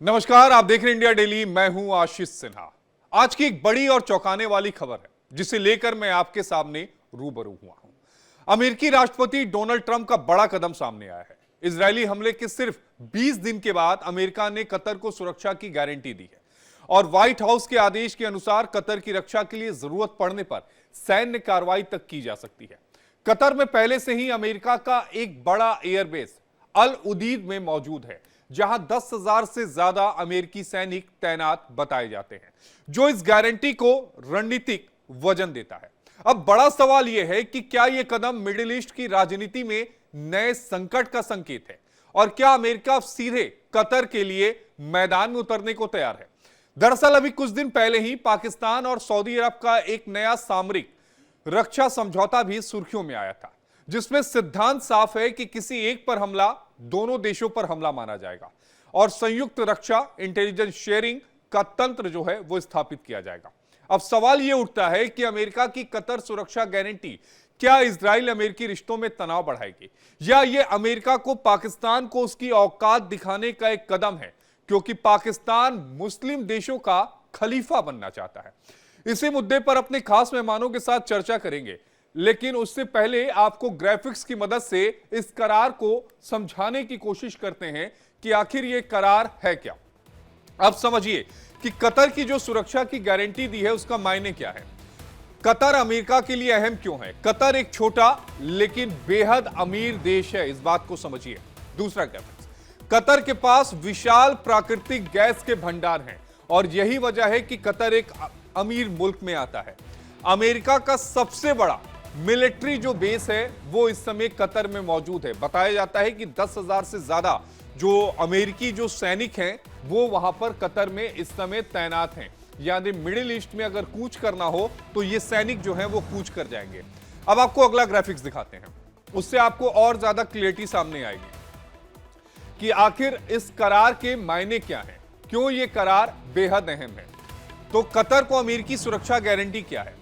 नमस्कार, आप देख रहे हैं इंडिया डेली। मैं हूं आशीष सिन्हा। आज की एक बड़ी और चौंकाने वाली खबर है जिसे लेकर मैं आपके सामने रूबरू हुआ हूं। अमेरिकी राष्ट्रपति डोनाल्ड ट्रंप का बड़ा कदम सामने आया है। इजरायली हमले के सिर्फ 20 दिन के बाद अमेरिका ने कतर को सुरक्षा की गारंटी दी है और व्हाइट हाउस के आदेश के अनुसार कतर की रक्षा के लिए जरूरत पड़ने पर सैन्य कार्रवाई तक की जा सकती है। कतर में पहले से ही अमेरिका का एक बड़ा एयरबेस अल उदीद में मौजूद है, जहां 10,000 से ज्यादा अमेरिकी सैनिक तैनात बताए जाते हैं, जो इस गारंटी को रणनीतिक वजन देता है। अब बड़ा सवाल यह है कि क्या यह कदम मिडिल ईस्ट की राजनीति में नए संकट का संकेत है और क्या अमेरिका सीधे कतर के लिए मैदान में उतरने को तैयार है। दरअसल अभी कुछ दिन पहले ही पाकिस्तान और सऊदी अरब का एक नया सामरिक रक्षा समझौता भी सुर्खियों में आया था, जिसमें सिद्धांत साफ है कि किसी एक पर हमला दोनों देशों पर हमला माना जाएगा और संयुक्त रक्षा इंटेलिजेंस शेयरिंग का तंत्र जो है वो स्थापित किया जाएगा। अब सवाल यह उठता है कि अमेरिका की कतर सुरक्षा गारंटी क्या इजराइल अमेरिकी रिश्तों में तनाव बढ़ाएगी या यह अमेरिका को पाकिस्तान को उसकी औकात दिखाने का एक कदम है, क्योंकि पाकिस्तान मुस्लिम देशों का खलीफा बनना चाहता है। इसी मुद्दे पर अपने खास मेहमानों के साथ चर्चा करेंगे, लेकिन उससे पहले आपको ग्राफिक्स की मदद से इस करार को समझाने की कोशिश करते हैं कि आखिर यह करार है क्या। अब समझिए कि कतर की जो सुरक्षा की गारंटी दी है उसका मायने क्या है। कतर अमेरिका के लिए अहम क्यों है। कतर एक छोटा लेकिन बेहद अमीर देश है, इस बात को समझिए। दूसरा ग्राफिक्स, कतर के पास विशाल प्राकृतिक गैस के भंडार हैं और यही वजह है कि कतर एक अमीर मुल्क में आता है। अमेरिका का सबसे बड़ा मिलिट्री जो बेस है वो इस समय कतर में मौजूद है। बताया जाता है कि 10,000 से ज्यादा जो अमेरिकी जो सैनिक हैं वो वहां पर कतर में इस समय तैनात हैं। यानी मिडिल ईस्ट में अगर कूच करना हो तो ये सैनिक जो हैं वो कूच कर जाएंगे। अब आपको अगला ग्राफिक्स दिखाते हैं, उससे आपको और ज्यादा क्लियरिटी सामने आएगी कि आखिर इस करार के मायने क्या हैं, क्यों ये करार बेहद अहम है। तो कतर को अमेरिकी सुरक्षा गारंटी क्या है।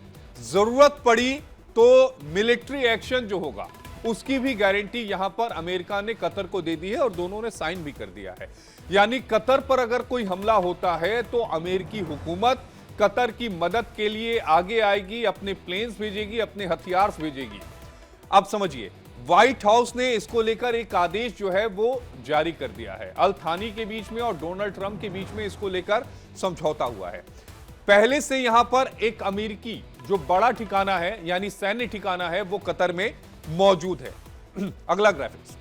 जरूरत पड़ी तो मिलिट्री एक्शन जो होगा उसकी भी गारंटी यहां पर अमेरिका ने कतर को दे दी है और दोनों ने साइन भी कर दिया है। यानी कतर पर अगर कोई हमला होता है तो अमेरिकी हुकूमत कतर की मदद के लिए आगे आएगी, अपने प्लेन्स भेजेगी, अपने हथियार भेजेगी। अब समझिए, व्हाइट हाउस ने इसको लेकर एक आदेश जो है वो जारी कर दिया है। अल थानी के बीच में और डोनाल्ड ट्रंप के बीच में इसको लेकर समझौता हुआ है। पहले से यहां पर एक अमेरिकी जो बड़ा ठिकाना है यानी सैन्य ठिकाना है वो कतर में मौजूद है। अगला ग्राफिक्स,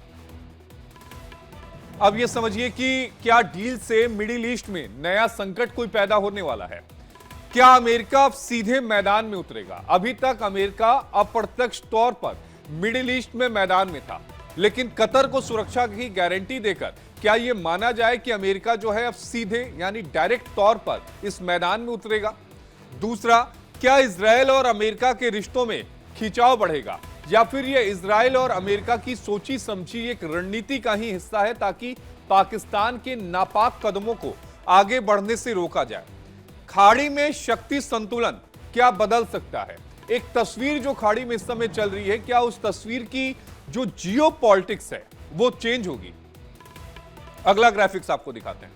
अब यह समझिए कि क्या डील से मिडिल ईस्ट में नया संकट कोई पैदा होने वाला है। क्या अमेरिका सीधे मैदान में उतरेगा। अभी तक अमेरिका अप्रत्यक्ष तौर पर मिडिल ईस्ट में मैदान में था, लेकिन कतर को सुरक्षा की गारंटी देकर क्या यह माना जाए कि अमेरिका जो है अब सीधे यानी डायरेक्ट तौर पर इस मैदान में उतरेगा। दूसरा, क्या इजराइल और अमेरिका के रिश्तों में खिंचाव बढ़ेगा या फिर यह इजराइल और अमेरिका की सोची समझी एक रणनीति का ही हिस्सा है ताकि पाकिस्तान के नापाक कदमों को आगे बढ़ने से रोका जाए। खाड़ी में शक्ति संतुलन क्या बदल सकता है। एक तस्वीर जो खाड़ी में इस समय चल रही है, क्या उस तस्वीर की जो जियोपॉलिटिक्स है वो चेंज होगी। अगला ग्राफिक्स आपको दिखाते हैं।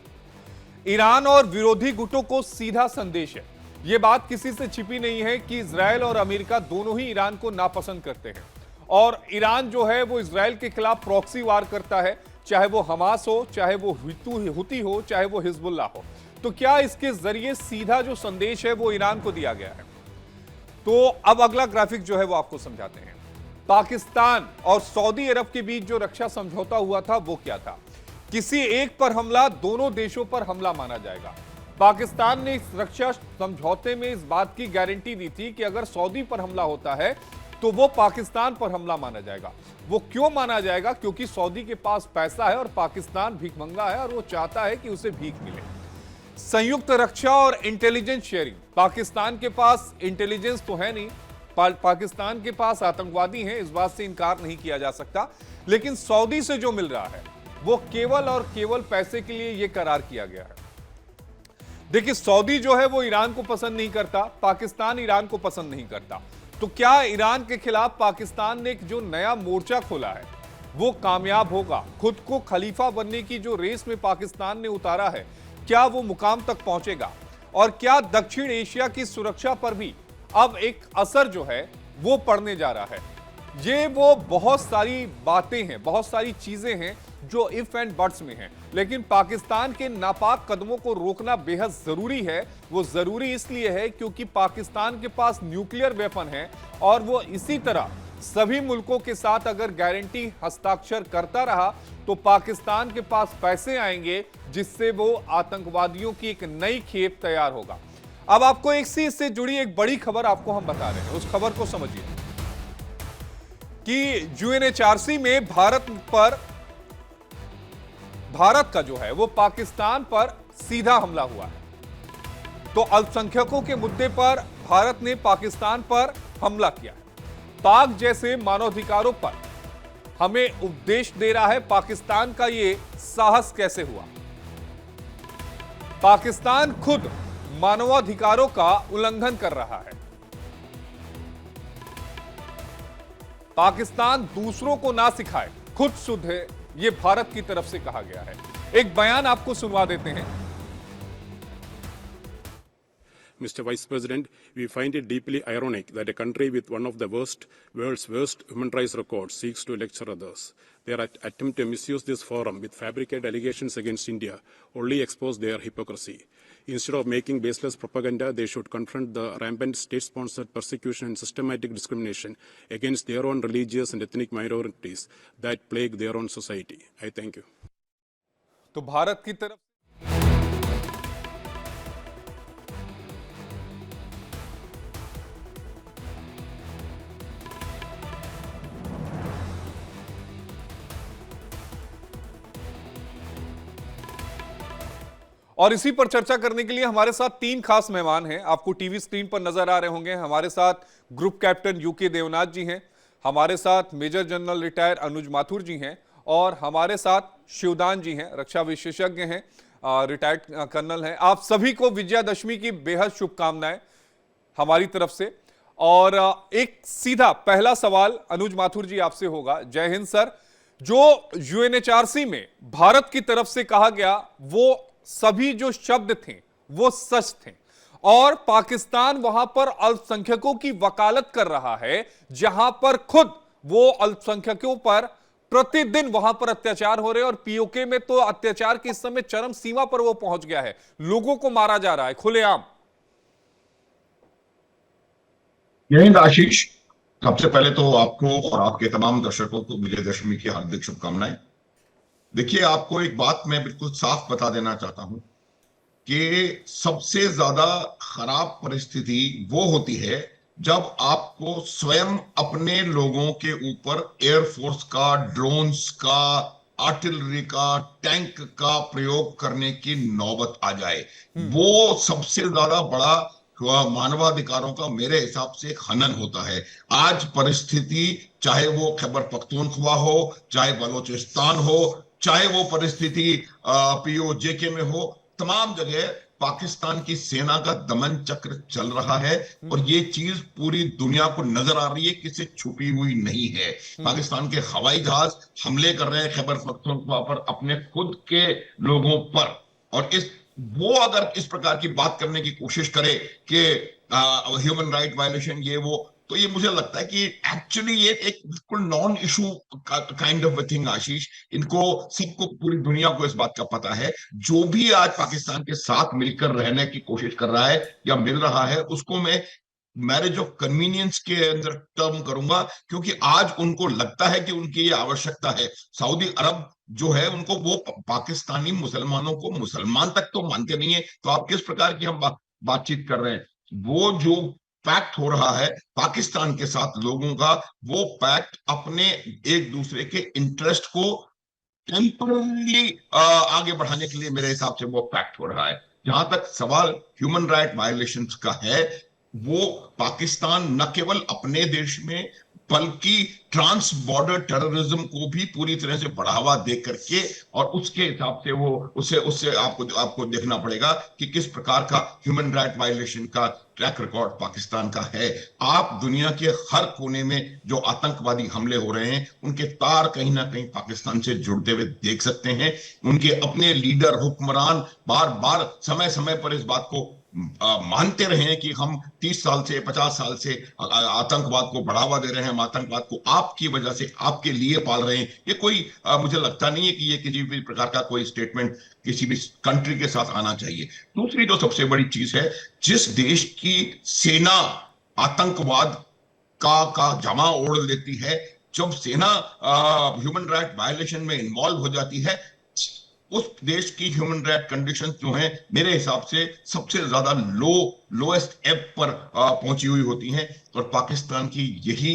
ईरान और विरोधी गुटों को सीधा संदेश है। यह बात किसी से छिपी नहीं है कि इजराइल और अमेरिका दोनों ही ईरान को नापसंद करते हैं और ईरान जो है वो इजराइल के खिलाफ प्रॉक्सी वार करता है, चाहे वो हमास हो, चाहे वो हुती हो, चाहे वो हिजबुल्ला हो। तो क्या इसके जरिए सीधा जो संदेश है वो ईरान को दिया गया है। तो अब अगला ग्राफिक जो है वो आपको समझाते हैं। पाकिस्तान और सऊदी अरब के बीच जो रक्षा समझौता हुआ था वो क्या था। किसी एक पर हमला दोनों देशों पर हमला माना जाएगा। पाकिस्तान ने इस रक्षा समझौते में इस बात की गारंटी दी थी कि अगर सऊदी पर हमला होता है तो वो पाकिस्तान पर हमला माना जाएगा। वो क्यों माना जाएगा, क्योंकि सऊदी के पास पैसा है और पाकिस्तान भीखमंगा है और वो चाहता है कि उसे भीख मिले। संयुक्त रक्षा और इंटेलिजेंस शेयरिंग, पाकिस्तान के पास इंटेलिजेंस तो है नहीं, पाकिस्तान के पास आतंकवादी हैं, इस बात से इनकार नहीं किया जा सकता, लेकिन सऊदी से जो मिल रहा है वो केवल और केवल पैसे के लिए यह करार किया गया है। देखिए, सऊदी जो है वो ईरान को पसंद नहीं करता, पाकिस्तान ईरान को पसंद नहीं करता। तो क्या ईरान के खिलाफ पाकिस्तान ने एक जो नया मोर्चा खोला है वो कामयाब होगा। खुद को खलीफा बनने की जो रेस में पाकिस्तान ने उतारा है, क्या वो मुकाम तक पहुंचेगा और क्या दक्षिण एशिया की सुरक्षा पर भी अब एक असर जो है वो पड़ने जा रहा है। ये वो बहुत सारी बातें हैं, बहुत सारी चीजें हैं जो इफ एंड बट्स में हैं, लेकिन पाकिस्तान के नापाक कदमों को रोकना बेहद जरूरी है। वो जरूरी इसलिए है क्योंकि पाकिस्तान के पास न्यूक्लियर वेपन है और वो इसी तरह सभी मुल्कों के साथ अगर गारंटी हस्ताक्षर करता रहा तो पाकिस्तान के पास पैसे आएंगे जिससे वो आतंकवादियों की एक नई खेप तैयार होगा। अब आपको एक सी इससे जुड़ी एक बड़ी खबर आपको हम बता रहे हैं, उस खबर को समझिए कि यूएनएचआरसी में भारत का जो है वो पाकिस्तान पर सीधा हमला हुआ है। तो अल्पसंख्यकों के मुद्दे पर भारत ने पाकिस्तान पर हमला किया है। पाक जैसे मानवाधिकारों पर हमें उपदेश दे रहा है पाकिस्तान का ये साहस कैसे हुआ। पाकिस्तान खुद मानवाधिकारों का उल्लंघन कर रहा है। पाकिस्तान दूसरों को ना सिखाए, खुद सुधरे, ये भारत की तरफ से कहा गया है। एक बयान आपको सुनवा देते हैं। Mr. Vice President, we find it deeply ironic that a country with one of the world's worst human rights records seeks to lecture others. Their attempt to misuse this forum with fabricated allegations against India only expose their hypocrisy. Instead of making baseless propaganda, they should confront the rampant state-sponsored persecution and systematic discrimination against their own religious and ethnic minorities that plague their own society. I thank you. तो भारत की तरफ और इसी पर चर्चा करने के लिए हमारे साथ तीन खास मेहमान हैं। आपको टीवी स्क्रीन पर नजर आ रहे होंगे। हमारे साथ ग्रुप कैप्टन यूके देवनाथ जी हैं, हमारे साथ मेजर जनरल रिटायर अनुज माथुर जी हैं और हमारे साथ शिवदान जी हैं, रक्षा विशेषज्ञ हैं, रिटायर्ड कर्नल हैं। आप सभी को विजयादशमी की बेहद शुभकामनाएं हमारी तरफ से। और एक सीधा पहला सवाल अनुज माथुर जी आपसे होगा। जय हिंद सर। जो यूएनएचआरसी में भारत की तरफ से कहा गया वो सभी जो शब्द थे वो सच थे और पाकिस्तान वहां पर अल्पसंख्यकों की वकालत कर रहा है, जहां पर खुद वो अल्पसंख्यकों पर प्रतिदिन वहां पर अत्याचार हो रहे हैं और पीओके में तो अत्याचार की इस समय चरम सीमा पर वो पहुंच गया है। लोगों को मारा जा रहा है खुलेआम। यही आशीष, सबसे पहले तो आपको और आपके तमाम दर्शकों को विजयदशमी की हार्दिक शुभकामनाएं। देखिए, आपको एक बात मैं बिल्कुल साफ बता देना चाहता हूं कि सबसे ज्यादा खराब परिस्थिति वो होती है जब आपको स्वयं अपने लोगों के ऊपर एयरफोर्स का, ड्रोन्स का, आर्टिलरी का, टैंक का प्रयोग करने की नौबत आ जाए। वो सबसे ज्यादा बड़ा मानवाधिकारों का मेरे हिसाब से एक हनन होता है। आज परिस्थिति, चाहे वो खैबर पख्तूनख्वा हो, चाहे बलोचिस्तान हो, चाहे वो परिस्थिति पीओजे में हो, तमाम जगह पाकिस्तान की सेना का दमन चक्र चल रहा है और ये चीज पूरी दुनिया को नजर आ रही है, किसी छुपी हुई नहीं है। पाकिस्तान के हवाई जहाज हमले कर रहे हैं खैबर पख्तूनख्वा पर, अपने खुद के लोगों पर। और वो अगर इस प्रकार की बात करने की कोशिश करे कि ह्यूमन राइट वायलेशन ये वो, तो ये मुझे लगता है कि एक्चुअली ये एक बिल्कुल non issue kind of thing Ashish. इनको सबको, पूरी दुनिया को इस बात का पता है। जो भी आज पाकिस्तान के साथ मिलकर रहने की कोशिश कर रहा है या मिल रहा है, उसको मैं मैरिज ऑफ कन्वीनियंस के अंदर टर्म करूंगा, क्योंकि आज उनको लगता है कि उनकी ये आवश्यकता है। सऊदी अरब जो है, उनको वो पाकिस्तानी मुसलमानों को मुसलमान तक तो मानते नहीं है, तो आप किस प्रकार की हम बातचीत कर रहे हैं। वो जो पैक्ट हो रहा है पाकिस्तान के साथ लोगों का, वो पैक्ट अपने एक दूसरे के इंटरेस्ट को टेम्पररी आगे बढ़ाने के लिए मेरे हिसाब से वो पैक्ट हो रहा है। जहां तक सवाल ह्यूमन राइट वायलेशंस का है, वो पाकिस्तान न केवल अपने देश में बल्कि ट्रांस बॉर्डर टेररिज्म को भी पूरी तरह से बढ़ावा दे करके, और उसके हिसाब से वो उससे आपको देखना पड़ेगा कि किस प्रकार का ह्यूमन राइट वायलेशन का ट्रैक रिकॉर्ड पाकिस्तान का है। आप दुनिया के हर कोने में जो आतंकवादी हमले हो रहे हैं उनके तार कहीं ना कहीं पाकिस्तान से जुड़ते हुए देख सकते हैं। उनके अपने लीडर हुक्मरान बार बार समय समय पर इस बात को मानते रहे हैं कि हम 30 साल से 50 साल से आतंकवाद को बढ़ावा दे रहे हैं, हम आतंकवाद को आपकी वजह से आपके लिए पाल रहे हैं। ये कोई मुझे लगता नहीं है कि ये किसी भी प्रकार का कोई स्टेटमेंट किसी भी कंट्री के साथ आना चाहिए। दूसरी जो सबसे बड़ी चीज है, जिस देश की सेना आतंकवाद का जमा ओढ़ लेती है, जब सेना ह्यूमन राइट वायलेशन में इन्वॉल्व हो जाती है, उस देश की ह्यूमन राइट कंडीशन जो है मेरे हिसाब से सबसे ज्यादा लोएस्ट एब पर पहुंची हुई होती हैं। और पाकिस्तान की यही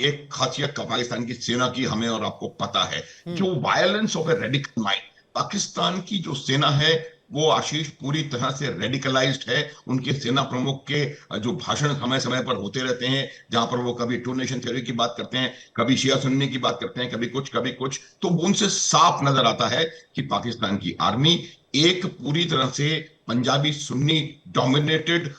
एक खासियत का पाकिस्तान की सेना की हमें और आपको पता है, जो violence of a radical mind. Pakistan की जो सेना है वो आशीष पूरी तरह से रेडिकलाइज्ड है। उनके सेना प्रमुख के जो भाषण समय समय पर होते रहते हैं, जहां पर वो कभी टू नेशन थ्योरी की बात करते हैं, कभी शिया सुन्नी की बात करते हैं, कभी कुछ, तो उनसे साफ नजर आता है कि पाकिस्तान की आर्मी एक पूरी तरह से Punjabi Sunni dominated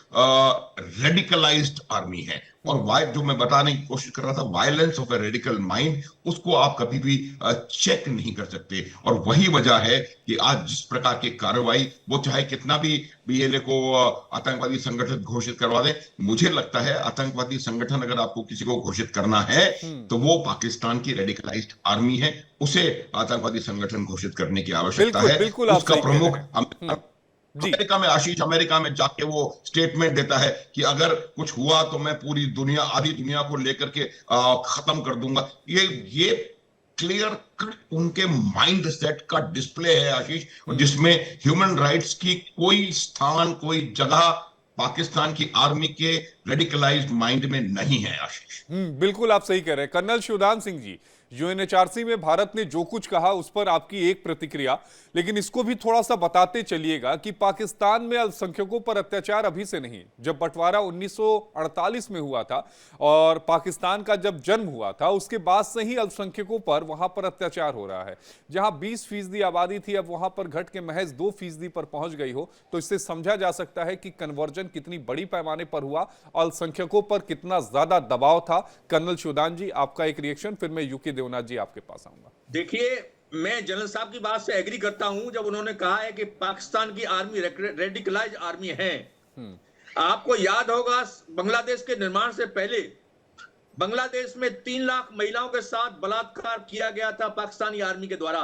radicalised army है। और जो मैं बताने की कोशिश कर रहा था, violence of a radical mind, उसको आप कभी भी चेक नहीं कर सकते। और वही वजह है कि आज जिस प्रकार की कार्रवाई, वो चाहे कितना भी बीएलए को आतंकवादी संगठन घोषित करवा दे, मुझे लगता है आतंकवादी संगठन अगर आपको किसी को घोषित करना है तो वो पाकिस्तान की रेडिकलाइज्ड आर्मी है, उसे आतंकवादी संगठन घोषित करने की आवश्यकता है। बिल्कुल आप उसका सही कह रहे प्रमुख हैं। जी। अमेरिका में, आशीष अमेरिका में जाके वो स्टेटमेंट देता है कि अगर कुछ हुआ तो मैं पूरी दुनिया, आधी दुनिया को लेकर के खत्म कर दूंगा। ये क्लियर कट उनके माइंड सेट का डिस्प्ले है आशीष, जिसमें ह्यूमन राइट्स की कोई स्थान, कोई जगह पाकिस्तान की आर्मी के रेडिकलाइज्ड माइंड में नहीं है आशीष। बिल्कुल आप सही कह रहे हैं। कर्नल शिवदान सिंह जी, यूएनएचआरसी में भारत ने जो कुछ कहा उस पर आपकी एक प्रतिक्रिया, लेकिन इसको भी थोड़ा सा बताते चलिएगा कि पाकिस्तान में अल्पसंख्यकों पर अत्याचार अभी से नहीं, जब बंटवारा 1948 में हुआ था और पाकिस्तान का जब जन्म हुआ था उसके बाद से ही अल्पसंख्यकों पर वहां पर अत्याचार हो रहा है। जहां 20% आबादी थी अब वहां पर घट के महज 2% पर पहुंच गई हो, तो इससे समझा जा सकता है कि कन्वर्जन कितनी बड़ी पैमाने पर हुआ, अल्पसंख्यकों पर कितना ज्यादा दबाव था। कर्नल शिवदान जी, आपका एक रिएक्शन, फिर मैं यूके देवनाथ जी आपके पास आऊंगा। देखिए, मैं जनरल साहब की बात से एग्री करता हूं जब उन्होंने कहा है कि पाकिस्तान की आर्मी रेडिकलाइज आर्मी है। आपको याद होगा बांग्लादेश के निर्माण से पहले बांग्लादेश में 3 लाख महिलाओं के साथ बलात्कार किया गया था पाकिस्तानी आर्मी के द्वारा।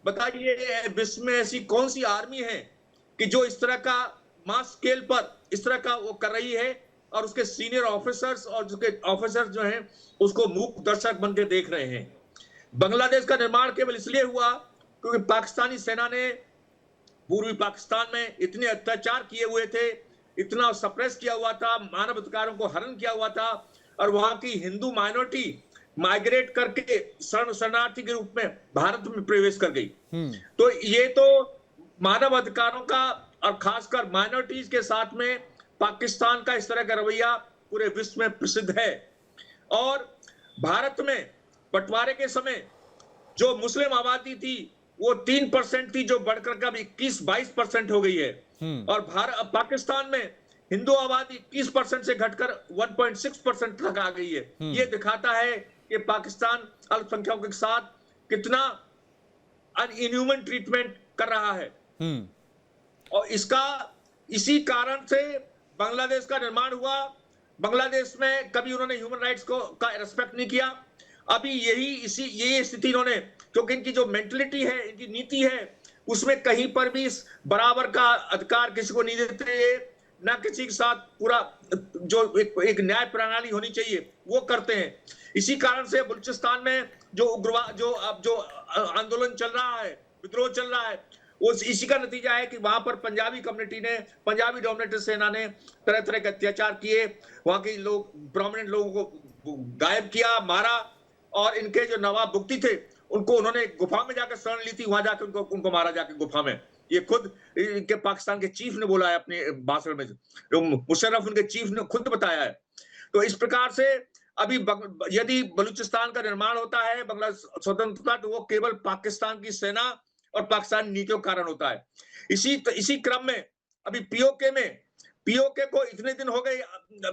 बताइए, विश्व में ऐसी कौन सी आर्मी है कि जो इस तरह का मास स्केल पर इस तरह का वो कर रही है, और उसके सीनियर ऑफिसर्स और उसके ऑफिसर्स जो हैं उसको मूक दर्शक बन के देख रहे हैं। बांग्लादेश का निर्माण केवल इसलिए हुआ क्योंकि पाकिस्तानी सेना ने पूर्वी पाकिस्तान में इतने अत्याचार किए हुए थे, इतना सप्रेस किया हुआ था, मानव अधिकारों को हनन किया हुआ था, और वहां की हिंदू माइनॉरिटी माइग्रेट करके शरणार्थी के रूप में भारत में प्रवेश कर गई। तो ये तो मानव अधिकारों का और खासकर माइनॉरिटीज के साथ में पाकिस्तान का इस तरह का रवैया पूरे विश्व में प्रसिद्ध है। और भारत में बंटवारे के समय जो मुस्लिम आबादी थी वो 3% थी, जो बढ़कर कब 21-22% हो गई है। और पाकिस्तान में हिंदू आबादी 21% से घटकर 1.6% तक आ गई है। ये दिखाता है कि पाकिस्तान अल्पसंख्यकों के साथ कितना अनइन्ह्यूमन ट्रीटमेंट कर रहा है। और इसी कारण से बांग्लादेश का निर्माण हुआ। बांग्लादेश में कभी उन्होंने ह्यूमन राइट्स का रेस्पेक्ट नहीं किया। अभी यही स्थिति इन्होंने, क्योंकि इनकी जो मेंटलिटी है, इनकी नीति है, उसमें कहीं पर भी इस बराबर का अधिकार किसी को नहीं देते, ना किसी के साथ पूरा जो एक न्याय प्रणाली होनी चाहिए वो करते हैं। इसी कारण से बलूचिस्तान में जो उग्रवाद, जो आंदोलन चल रहा है, विद्रोह चल रहा है, इसी का नतीजा है कि वहां पर पंजाबी कम्युनिटी ने, पंजाबी डोमिनेटेड सेना ने तरह तरह के अत्याचार किए, वहां के लोग, प्रोमिनेंट लोगों को गायब किया, मारा, और इनके जो नवाब बुगटी थे उनको उन्होंने गुफा में जाकर शरण ली थी, वहां जाकर उनको मारा जाकर गुफा में। ये खुद इनके पाकिस्तान के चीफ ने बोला है अपने भाषण में, मुशर्रफ उनके चीफ ने खुद बताया है। तो इस प्रकार से अभी यदि बलूचिस्तान का निर्माण होता है, बांग्लादेश स्वतंत्रता, तो वो केवल पाकिस्तान की सेना और पाकिस्तान नीतियों के कारण होता है। इसी क्रम में अभी पीओके में पीओके को इतने दिन हो गए,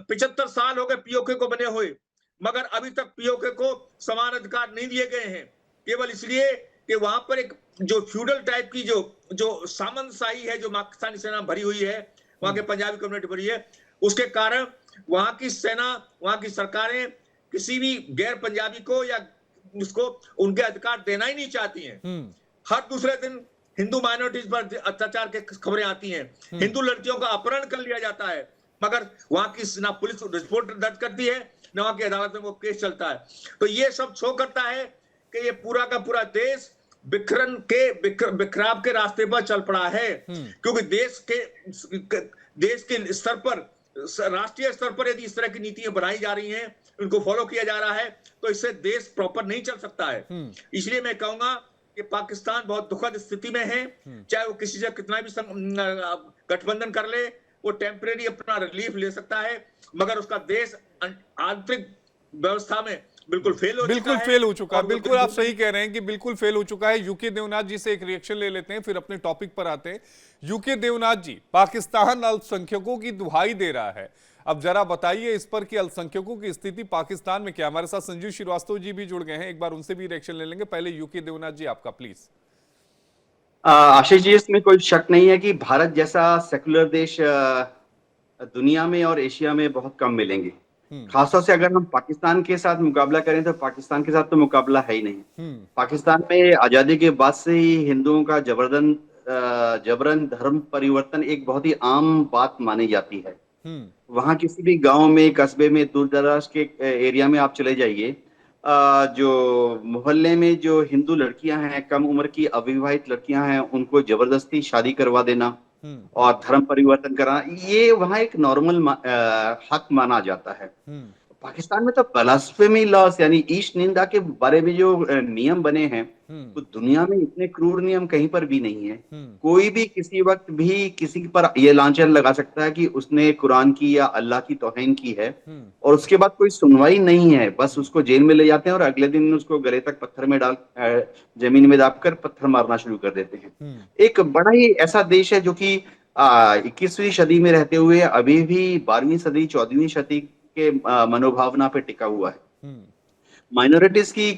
75 साल हो गए पीओके को बने हुए, मगर अभी तक पीओके को समान अधिकार नहीं दिए गए हैं, केवल इसलिए कि वहां पर एक जो फ्यूडल टाइप की जो सामंतशाही है, जो पाकिस्तानी सेना भरी हुई है, वहां के पंजाबी कम्युनिटी भरी है, उसके कारण वहां की सेना, वहां की सरकारें किसी भी गैर पंजाबी को या उसको उनके अधिकार देना ही नहीं चाहती हैं। हर दूसरे दिन हिंदू माइनॉरिटीज पर अत्याचार की खबरें आती हैं, हिंदू लड़कियों का अपहरण कर लिया जाता है, मगर वहां की ना पुलिस रिपोर्ट दर्ज करती है, न वहां की अदालतों में केस चलता है। तो ये सब शो करता है कि ये पूरा का पूरा देश बिखराव के रास्ते पर चल पड़ा है, क्योंकि देश के स्तर पर, राष्ट्रीय स्तर पर यदि इस तरह की नीतियां बनाई जा रही हैं, उनको फॉलो किया जा रहा है, तो इससे देश प्रॉपर नहीं चल सकता है। इसलिए मैं कहूंगा कि पाकिस्तान बहुत दुखद स्थिति में है, चाहे वो किसी से कितना भी गठबंधन कर ले, वो टेम्परेरी अपना रिलीफ ले सकता है, मगर उसका देश आंतरिक व्यवस्था में बिल्कुल फेल हो चुका है। बिल्कुल आप सही कह रहे हैं कि बिल्कुल फेल हो चुका है। यूके देवनाथ जी से एक रिएक्शन ले लेते हैं, फिर अपने टॉपिक पर आते हैं। यूके देवनाथ जी, पाकिस्तान अल्पसंख्यकों की दुहाई दे रहा है, अब जरा बताइए इस पर कि अल्पसंख्यकों की स्थिति पाकिस्तान में क्या। हमारे साथ संजीव श्रीवास्तव जी भी जुड़ गए हैं, एक बार उनसे भी रिएक्शन ले लेंगे। पहले यूके देवनाथ जी आपका प्लीज। आशीष जी, इसमें कोई शक नहीं है कि भारत जैसा सेकुलर देश दुनिया में और एशिया में बहुत कम मिलेंगे। खासतौर से अगर हम पाकिस्तान के साथ मुकाबला करें तो पाकिस्तान के साथ तो मुकाबला है ही नहीं। पाकिस्तान में आजादी के बाद से ही हिंदुओं का जबरन धर्म परिवर्तन एक बहुत ही आम बात मानी जाती है। वहां किसी भी गांव में, कस्बे में, दूर दराज के एरिया में आप चले जाइए, जो मोहल्ले में जो हिंदू लड़कियां हैं, कम उम्र की अविवाहित लड़कियां हैं, उनको जबरदस्ती शादी करवा देना और धर्म परिवर्तन कराना, ये वहां एक नॉर्मल हक माना जाता है। पाकिस्तान में तो ब्लास्फेमी लॉस यानी ईश निंदा के बारे में जो नियम बने हैं, तो दुनिया में इतने क्रूर नियम कहीं पर भी नहीं है। कोई भी किसी वक्त भी किसी पर ये लांछन लगा सकता है कि उसने कुरान की या अल्लाह की तौहीन की है, और उसके बाद कोई सुनवाई नहीं है, बस उसको जेल में ले जाते हैं और अगले दिन उसको गले तक पत्थर में डाल जमीन में दाबकर पत्थर मारना शुरू कर देते हैं। एक बड़ा ही ऐसा देश है जो कि 21वीं सदी में रहते हुए अभी भी 12वीं सदी 14वीं सदी के मनोभावना पे टिका हुआ है। माइनॉरिटीज की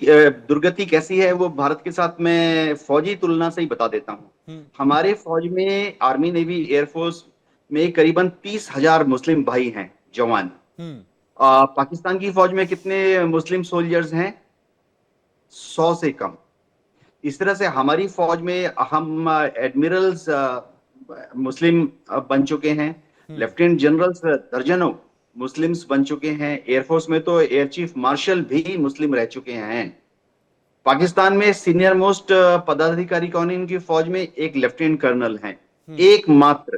दुर्गति कैसी है वो भारत के साथ मैं फौजी तुलना से ही बता देता हूँ। हमारे फौज में, आर्मी, नेवी, एयरफोर्स में करीबन 30,000 मुस्लिम भाई हैं, जवान। पाकिस्तान की फौज में कितने मुस्लिम सोल्जर्स हैं? 100 से कम। इस तरह से हमारी फौज में हम एडमिरल्स मुस्लिम बन चुके हैं, लेफ्टिनेंट जनरल्स दर्जनों मुस्लिम्स बन चुके हैं, एयरफोर्स में तो एयर चीफ मार्शल भी मुस्लिम रह चुके हैं। पाकिस्तान में सीनियर मोस्ट पदाधिकारी कौन है इनकी फौज में? एक लेफ्टिनेंट कर्नल हैं, एकमात्र।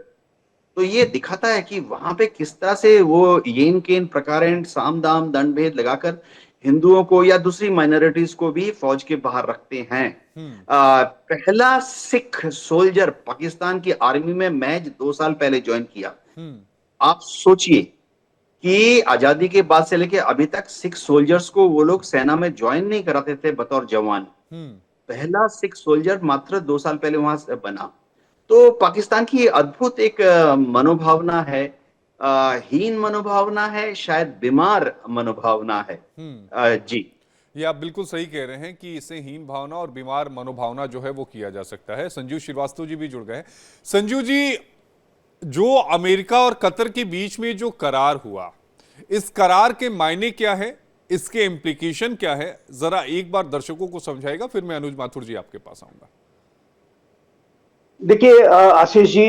तो ये दिखाता है कि वहां पे किस तरह से वो येन केन प्रकारेंट, साम दाम दंड भेद लगाकर हिंदुओं को या दूसरी माइनॉरिटीज को भी फौज के बाहर रखते हैं। पहला सिख सोल्जर पाकिस्तान की आर्मी में महज 2 साल पहले ज्वाइन किया। आप सोचिए कि आजादी के बाद से लेके अभी तक सिख सोल्जर्स को वो लोग सेना में ज्वाइन नहीं कराते थे बतौर जवान। पहला सिख सोल्जर मात्र 2 साल पहले वहां से बना। तो पाकिस्तान की अद्भुत एक मनोभावना है, हीन मनोभावना है, शायद बीमार मनोभावना है। जी, ये आप बिल्कुल सही कह रहे हैं कि इसे हीन भावना और बीमार मनोभावना जो है वो किया जा सकता है। संजीव श्रीवास्तव जी भी जुड़ गए हैं। संजीव जी, जो अमेरिका और कतर के बीच में जो करार हुआ, इस करार के मायने क्या है, इसके इम्प्लीकेशन क्या है, जरा एक बार दर्शकों को समझाएगा, फिर मैं अनुज माथुर जी आपके पास आऊंगा। देखिए Ashish ji,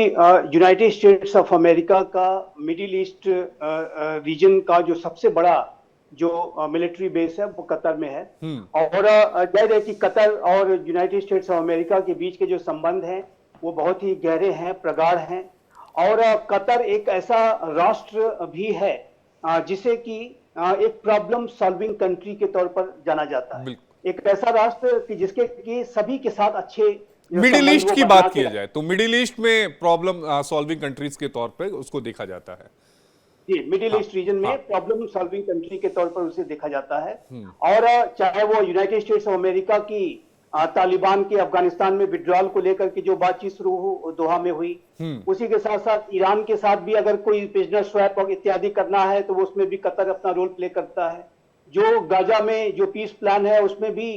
United states of America का मिडिल ईस्ट रीजन का जो सबसे बड़ा जो मिलिट्री बेस है वो कतर में है। और जाहिर है कि कतर और यूनाइटेड स्टेट्स ऑफ अमेरिका के बीच के जो संबंध हैं वो बहुत ही गहरे हैं, प्रगाढ़ हैं। और कतर एक ऐसा राष्ट्र भी है जिसे कि एक प्रॉब्लम सॉल्विंग कंट्री के तौर पर जाना जाता है। एक ऐसा राष्ट्र कि जिसके कि सभी के साथ अच्छे मिडिल ईस्ट की बात किया जाए तो मिडिल ईस्ट में प्रॉब्लम सॉल्विंग कंट्रीज के तौर पर उसको देखा जाता है। जी, मिडिल ईस्ट रीजन में प्रॉब्लम सॉल्विंग कंट्री के तौर पर उसे देखा जाता है। और चाहे वो यूनाइटेड स्टेट्स ऑफ अमेरिका की तालिबान के अफगानिस्तान में विड्रॉल को लेकर के जो बातचीत शुरू दोहा में हुई, उसी के साथ साथ ईरान के साथ भी अगर कोई प्रिजनर स्वैप और इत्यादि करना है तो वो उसमें भी कतर अपना रोल प्ले करता है। जो गाजा में जो पीस प्लान है उसमें भी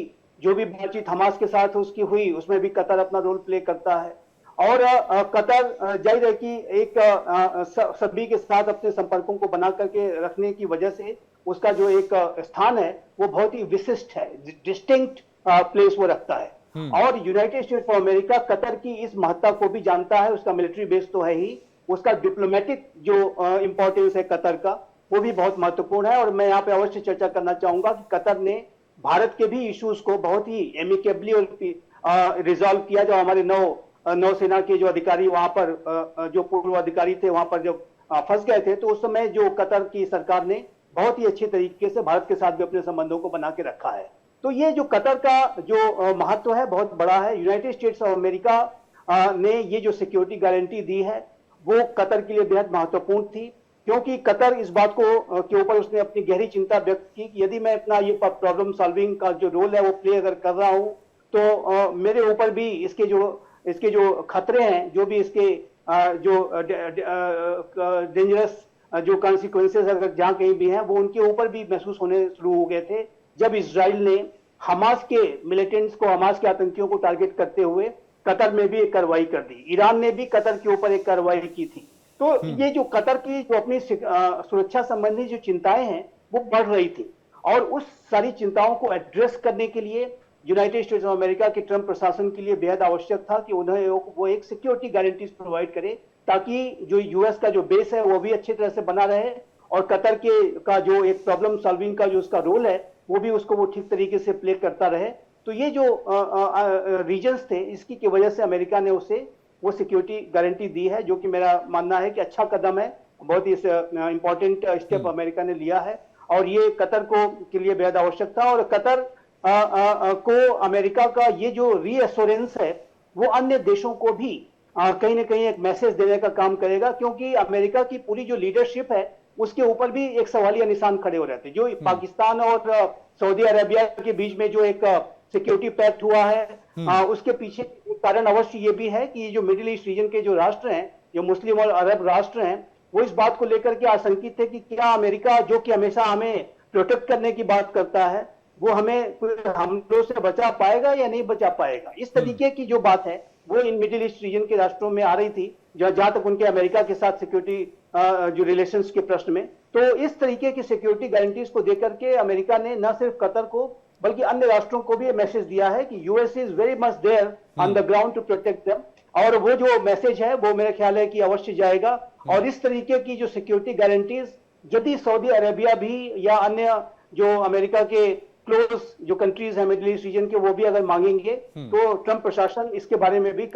जो भी बातचीत हमास के साथ उसकी हुई उसमें भी कतर अपना रोल प्ले करता है। और कतर जाहिर है कि एक सभी के साथ अपने संपर्कों को बना करके रखने की वजह से उसका जो एक स्थान है वो बहुत ही विशिष्ट है, डिस्टिंक्ट प्लेस वो रखता है। और United states of America Qatar की इस महत्ता को भी जानता है। उसका मिलिट्री बेस तो है ही, उसका डिप्लोमेटिक जो इंपॉर्टेंस है कतर का वो भी बहुत महत्वपूर्ण है। और मैं यहाँ पे अवश्य चर्चा करना चाहूंगा कि कतर ने भारत के भी इश्यूज को बहुत ही एमिकेबली और रिजॉल्व किया। जो हमारे नौसेना के जो अधिकारी वहां पर जो पूर्व अधिकारी थे वहां पर जब फंस गए थे तो उस समय जो कतर की सरकार ने बहुत ही अच्छे तरीके से भारत के साथ भी अपने संबंधों को बना के रखा है। तो ये जो कतर का जो महत्व है बहुत बड़ा है। यूनाइटेड स्टेट्स ऑफ अमेरिका ने ये जो सिक्योरिटी गारंटी दी है वो कतर के लिए बेहद महत्वपूर्ण थी, क्योंकि कतर इस बात को के ऊपर उसने अपनी गहरी चिंता व्यक्त की कि यदि मैं अपना ये प्रॉब्लम सॉल्विंग का जो रोल है वो प्ले अगर कर रहा हूं तो मेरे ऊपर भी इसके जो खतरे हैं, जो भी इसके जो डेंजरस जो कॉन्सिक्वेंसेस अगर जहां कहीं भी हैं वो उनके ऊपर भी महसूस होने शुरू हो गए थे जब इजराइल ने हमास के मिलिटेंट्स को, हमास के आतंकियों को टारगेट करते हुए कतर में भी एक कार्रवाई कर दी। ईरान ने भी कतर के ऊपर एक कार्रवाई की थी। तो ये जो कतर की जो अपनी सुरक्षा संबंधी जो चिंताएं हैं वो बढ़ रही थी और उस सारी चिंताओं को एड्रेस करने के लिए यूनाइटेड स्टेट्स ऑफ अमेरिका के ट्रंप प्रशासन के लिए बेहद आवश्यक था कि उन्हें वो एक सिक्योरिटी गारंटीज प्रोवाइड करे ताकि जो यूएस का जो बेस है वो भी अच्छी तरह से बना रहे और कतर का जो एक प्रॉब्लम सॉल्विंग का जो उसका रोल है वो भी उसको वो ठीक तरीके से प्ले करता रहे। तो ये जो रीजन्स थे इसकी की वजह से अमेरिका ने उसे वो सिक्योरिटी गारंटी दी है, जो कि मेरा मानना है कि अच्छा कदम है, बहुत ही इंपॉर्टेंट स्टेप अमेरिका ने लिया है और ये कतर को के लिए बेहद आवश्यक था। और कतर को अमेरिका का ये जो रीअश्योरेंस है वो अन्य देशों को भी कहीं ना कहीं एक मैसेज देने का काम करेगा, क्योंकि अमेरिका की पूरी जो लीडरशिप है उसके ऊपर भी एक सवालिया निशान खड़े हो रहते हैं। जो पाकिस्तान और सऊदी अरेबिया के बीच में जो एक सिक्योरिटी पैक्ट हुआ है उसके पीछे कारण अवश्य ये भी है कि जो मिडिल ईस्ट रीजन के जो राष्ट्र हैं, जो मुस्लिम और अरब राष्ट्र हैं, वो इस बात को लेकर के आशंकित थे कि क्या अमेरिका जो कि हमेशा हमें प्रोटेक्ट करने की बात करता है वो हमें हमलों से बचा पाएगा या नहीं बचा पाएगा। इस तरीके की जो बात है वो इन मिडिल ईस्ट रीजन के राष्ट्रों में आ रही थी जहां तक उनके अमेरिका के साथ सिक्योरिटी जो रिलेशंस के प्रश्न में। तो इस तरीके की सिक्योरिटी गारंटीज को देकर के अमेरिका ने न सिर्फ कतर को बल्कि अन्य राष्ट्रों को भी ये मैसेज दिया है कि US is very much there on the ground to protect them. और वो जो मैसेज है वो मेरा ख्याल है कि अवश्य जाएगा। और इस तरीके की जो सिक्योरिटी गारंटीज यदि सऊदी अरेबिया भी या अन्य जो अमेरिका के क्लोज जो कंट्रीज हैं मिडिल ईस्ट रीजन के वो भी अगर मांगेंगे तो ट्रंप प्रशासन इसके बारे में भी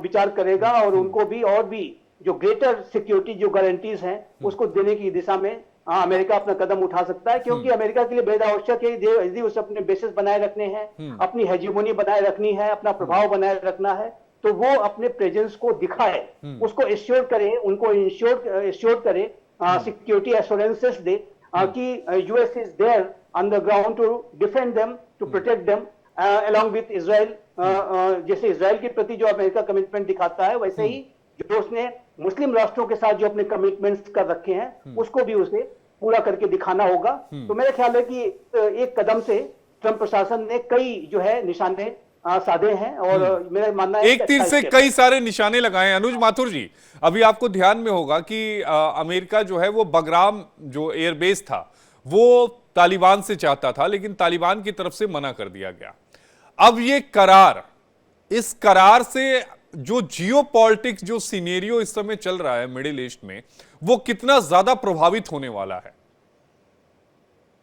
विचार करेगा और उनको भी और भी जो ग्रेटर सिक्योरिटी जो गारंटीज हैं उसको देने की दिशा में अमेरिका अपना कदम उठा सकता है, क्योंकि अमेरिका के लिए बेहद आवश्यक है यदि उसे अपने बेसिस बनाए रखने हैं, अपनी हेजिमोनी बनाए रखनी है, अपना प्रभाव बनाए रखना है, तो वो अपने प्रेजेंस को दिखाए, उसको एश्योर करे, उनको एश्योर करे, सिक्योरिटी एश्योरेंसेस दे कि US is there on the ground to defend them, to protect them along with Israel. जैसे इजराइल के प्रति जो अमेरिका कमिटमेंट दिखाता है वैसे ही जो उसने मुस्लिम राष्ट्रों के साथ जो अपने कमिटमेंट्स कर रखे हैं उसको भी उसे पूरा करके दिखाना होगा। तो मेरा ख्याल है कि एक कदम से ट्रंप प्रशासन ने कई जो है निशाने साधे हैं और मेरा मानना है एक तीर से कई सारे निशाने लगाए। अनुज माथुर जी, अभी आपको ध्यान में होगा कि अमेरिका जो है वो बगराम जो एयरबेस था वो तालिबान से चाहता था, लेकिन तालिबान की तरफ से मना कर दिया गया। अब ये करार, इस करार से जो जियोपॉलिटिक्स जो सिनेरियो इस समय चल रहा है मिडिल ईस्ट में वो कितना ज्यादा प्रभावित होने वाला है?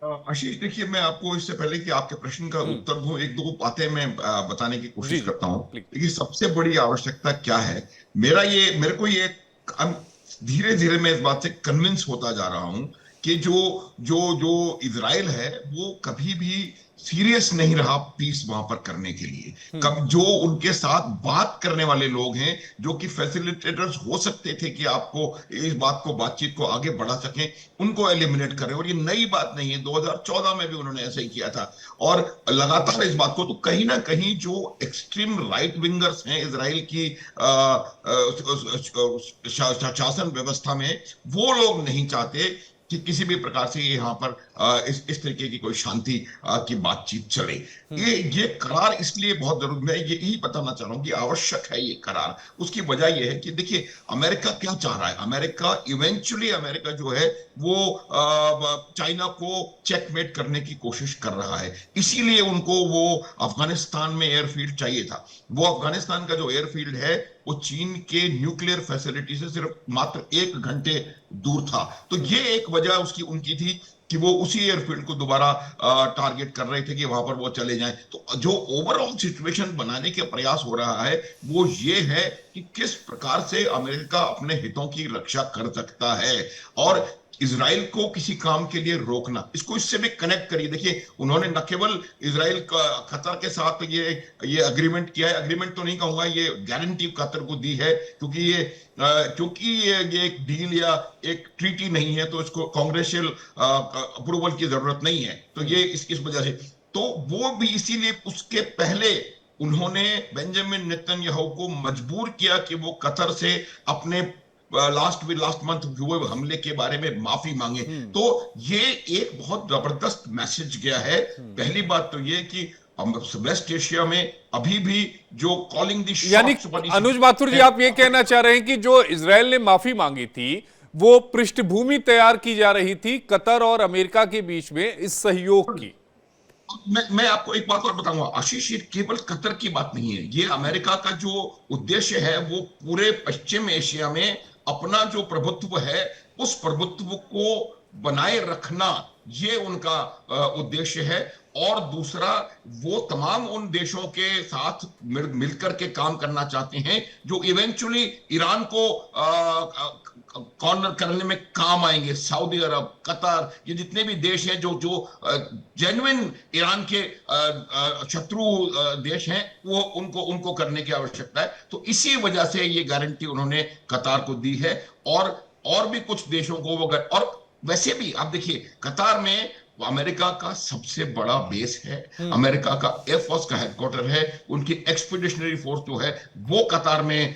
आशीष देखिए, मैं आपको इससे पहले कि आपके प्रश्न का उत्तर दूं एक दो बातें मैं बताने की कोशिश करता हूं। देखिए, सबसे बड़ी आवश्यकता क्या है, मेरे को ये धीरे धीरे मैं इस बात से कन्विंस होता जा रहा हूं कि जो इजराइल है वो कभी भी सीरियस नहीं रहा पीस वहां पर करने के लिए। कब जो उनके साथ बात करने वाले लोग हैं, जो कि फैसिलिटेटर्स हो सकते थे कि आपको इस बात को, बातचीत को आगे बढ़ा सकें, उनको एलिमिनेट करें। और ये नई बात नहीं है, 2014 में भी उन्होंने ऐसा ही किया था और लगातार इस बात को। तो कहीं ना कहीं जो एक्सट्रीम राइट विंगर्स हैं इजराइल की शासन व्यवस्था में, वो लोग नहीं चाहते कि किसी भी प्रकार से यहाँ पर इस तरीके की कोई शांति की बातचीत चले। ये करार इसलिए बहुत जरूरी, मैं यही बताना चाह रहा हूँ कि आवश्यक है ये करार। उसकी वजह ये है कि देखिए अमेरिका क्या चाह रहा है। अमेरिका जो है वो चाइना को चेकमेट करने की कोशिश कर रहा है। इसीलिए उनको वो अफगानिस्तान में एयरफील्ड चाहिए था। वो अफगानिस्तान का जो एयरफील्ड है वो चीन के न्यूक्लियर फैसिलिटी से सिर्फ मात्र 1 घंटे दूर था। तो ये एक वजह उनकी थी कि वो उसी एयरफील्ड को दोबारा टारगेट कर रहे थे कि वहां पर वो चले जाएं। तो जो ओवरऑल सिचुएशन बनाने के प्रयास हो रहा है वो ये है कि किस प्रकार से अमेरिका अपने हितों की रक्षा कर सकता है और इजराइल को किसी काम के लिए रोकना। इसको इससे भी कनेक्ट करिए। देखिए उन्होंने न केवल इजराइल कतर के साथ ये अग्रीमेंट किया है, अग्रीमेंट तो नहीं कहूंगा, ये गारंटी कतर को दी है, क्योंकि ये एक डील या एक ट्रीटी नहीं है, तो इसको कांग्रेसियल अप्रूवल की जरूरत नहीं है। तो ये इस वजह से, तो वो भी इसीलिए उसके पहले उन्होंने बेंजामिन नेतन्याहू को मजबूर किया कि वो कतर से अपने लास्ट मंथ हुए हमले के बारे में माफी मांगे। तो ये एक बहुत जबरदस्त मैसेज गया है। पहली बात तो ये कि वेस्ट एशिया में अभी भी जो कॉलिंग दी, यानी अनुज माथुर जी, आप ये कहना चाह रहे हैं कि जो इजराइल ने माफी मांगी थी वो पृष्ठभूमि तैयार की जा रही थी कतर और अमेरिका के बीच में इस सहयोग की। मैं आपको एक बात और बताऊंगा आशीष, ये केवल कतर की बात नहीं है। ये अमेरिका का जो उद्देश्य है वो पूरे पश्चिम एशिया में अपना जो प्रभुत्व है उस प्रभुत्व को बनाए रखना, ये उनका उद्देश्य है। और दूसरा, वो तमाम उन देशों के साथ मिलकर के काम करना चाहते हैं जो इवेंचुअली ईरान को कॉर्नर करने में काम आएंगे। सऊदी अरब, कतर, ये जितने भी देश हैं जो जेन्युइन ईरान के शत्रु देश हैं, वो उनको करने की आवश्यकता है। तो इसी वजह से ये गारंटी उन्होंने कतार को दी है और भी कुछ देशों को वो और वैसे भी आप देखिए कतार में अमेरिका का सबसे बड़ा बेस है, अमेरिका का एयरफोर्स का हेडक्वार्टर है, उनकी एक्सपीडिशनरी फोर्स जो है वो कतार में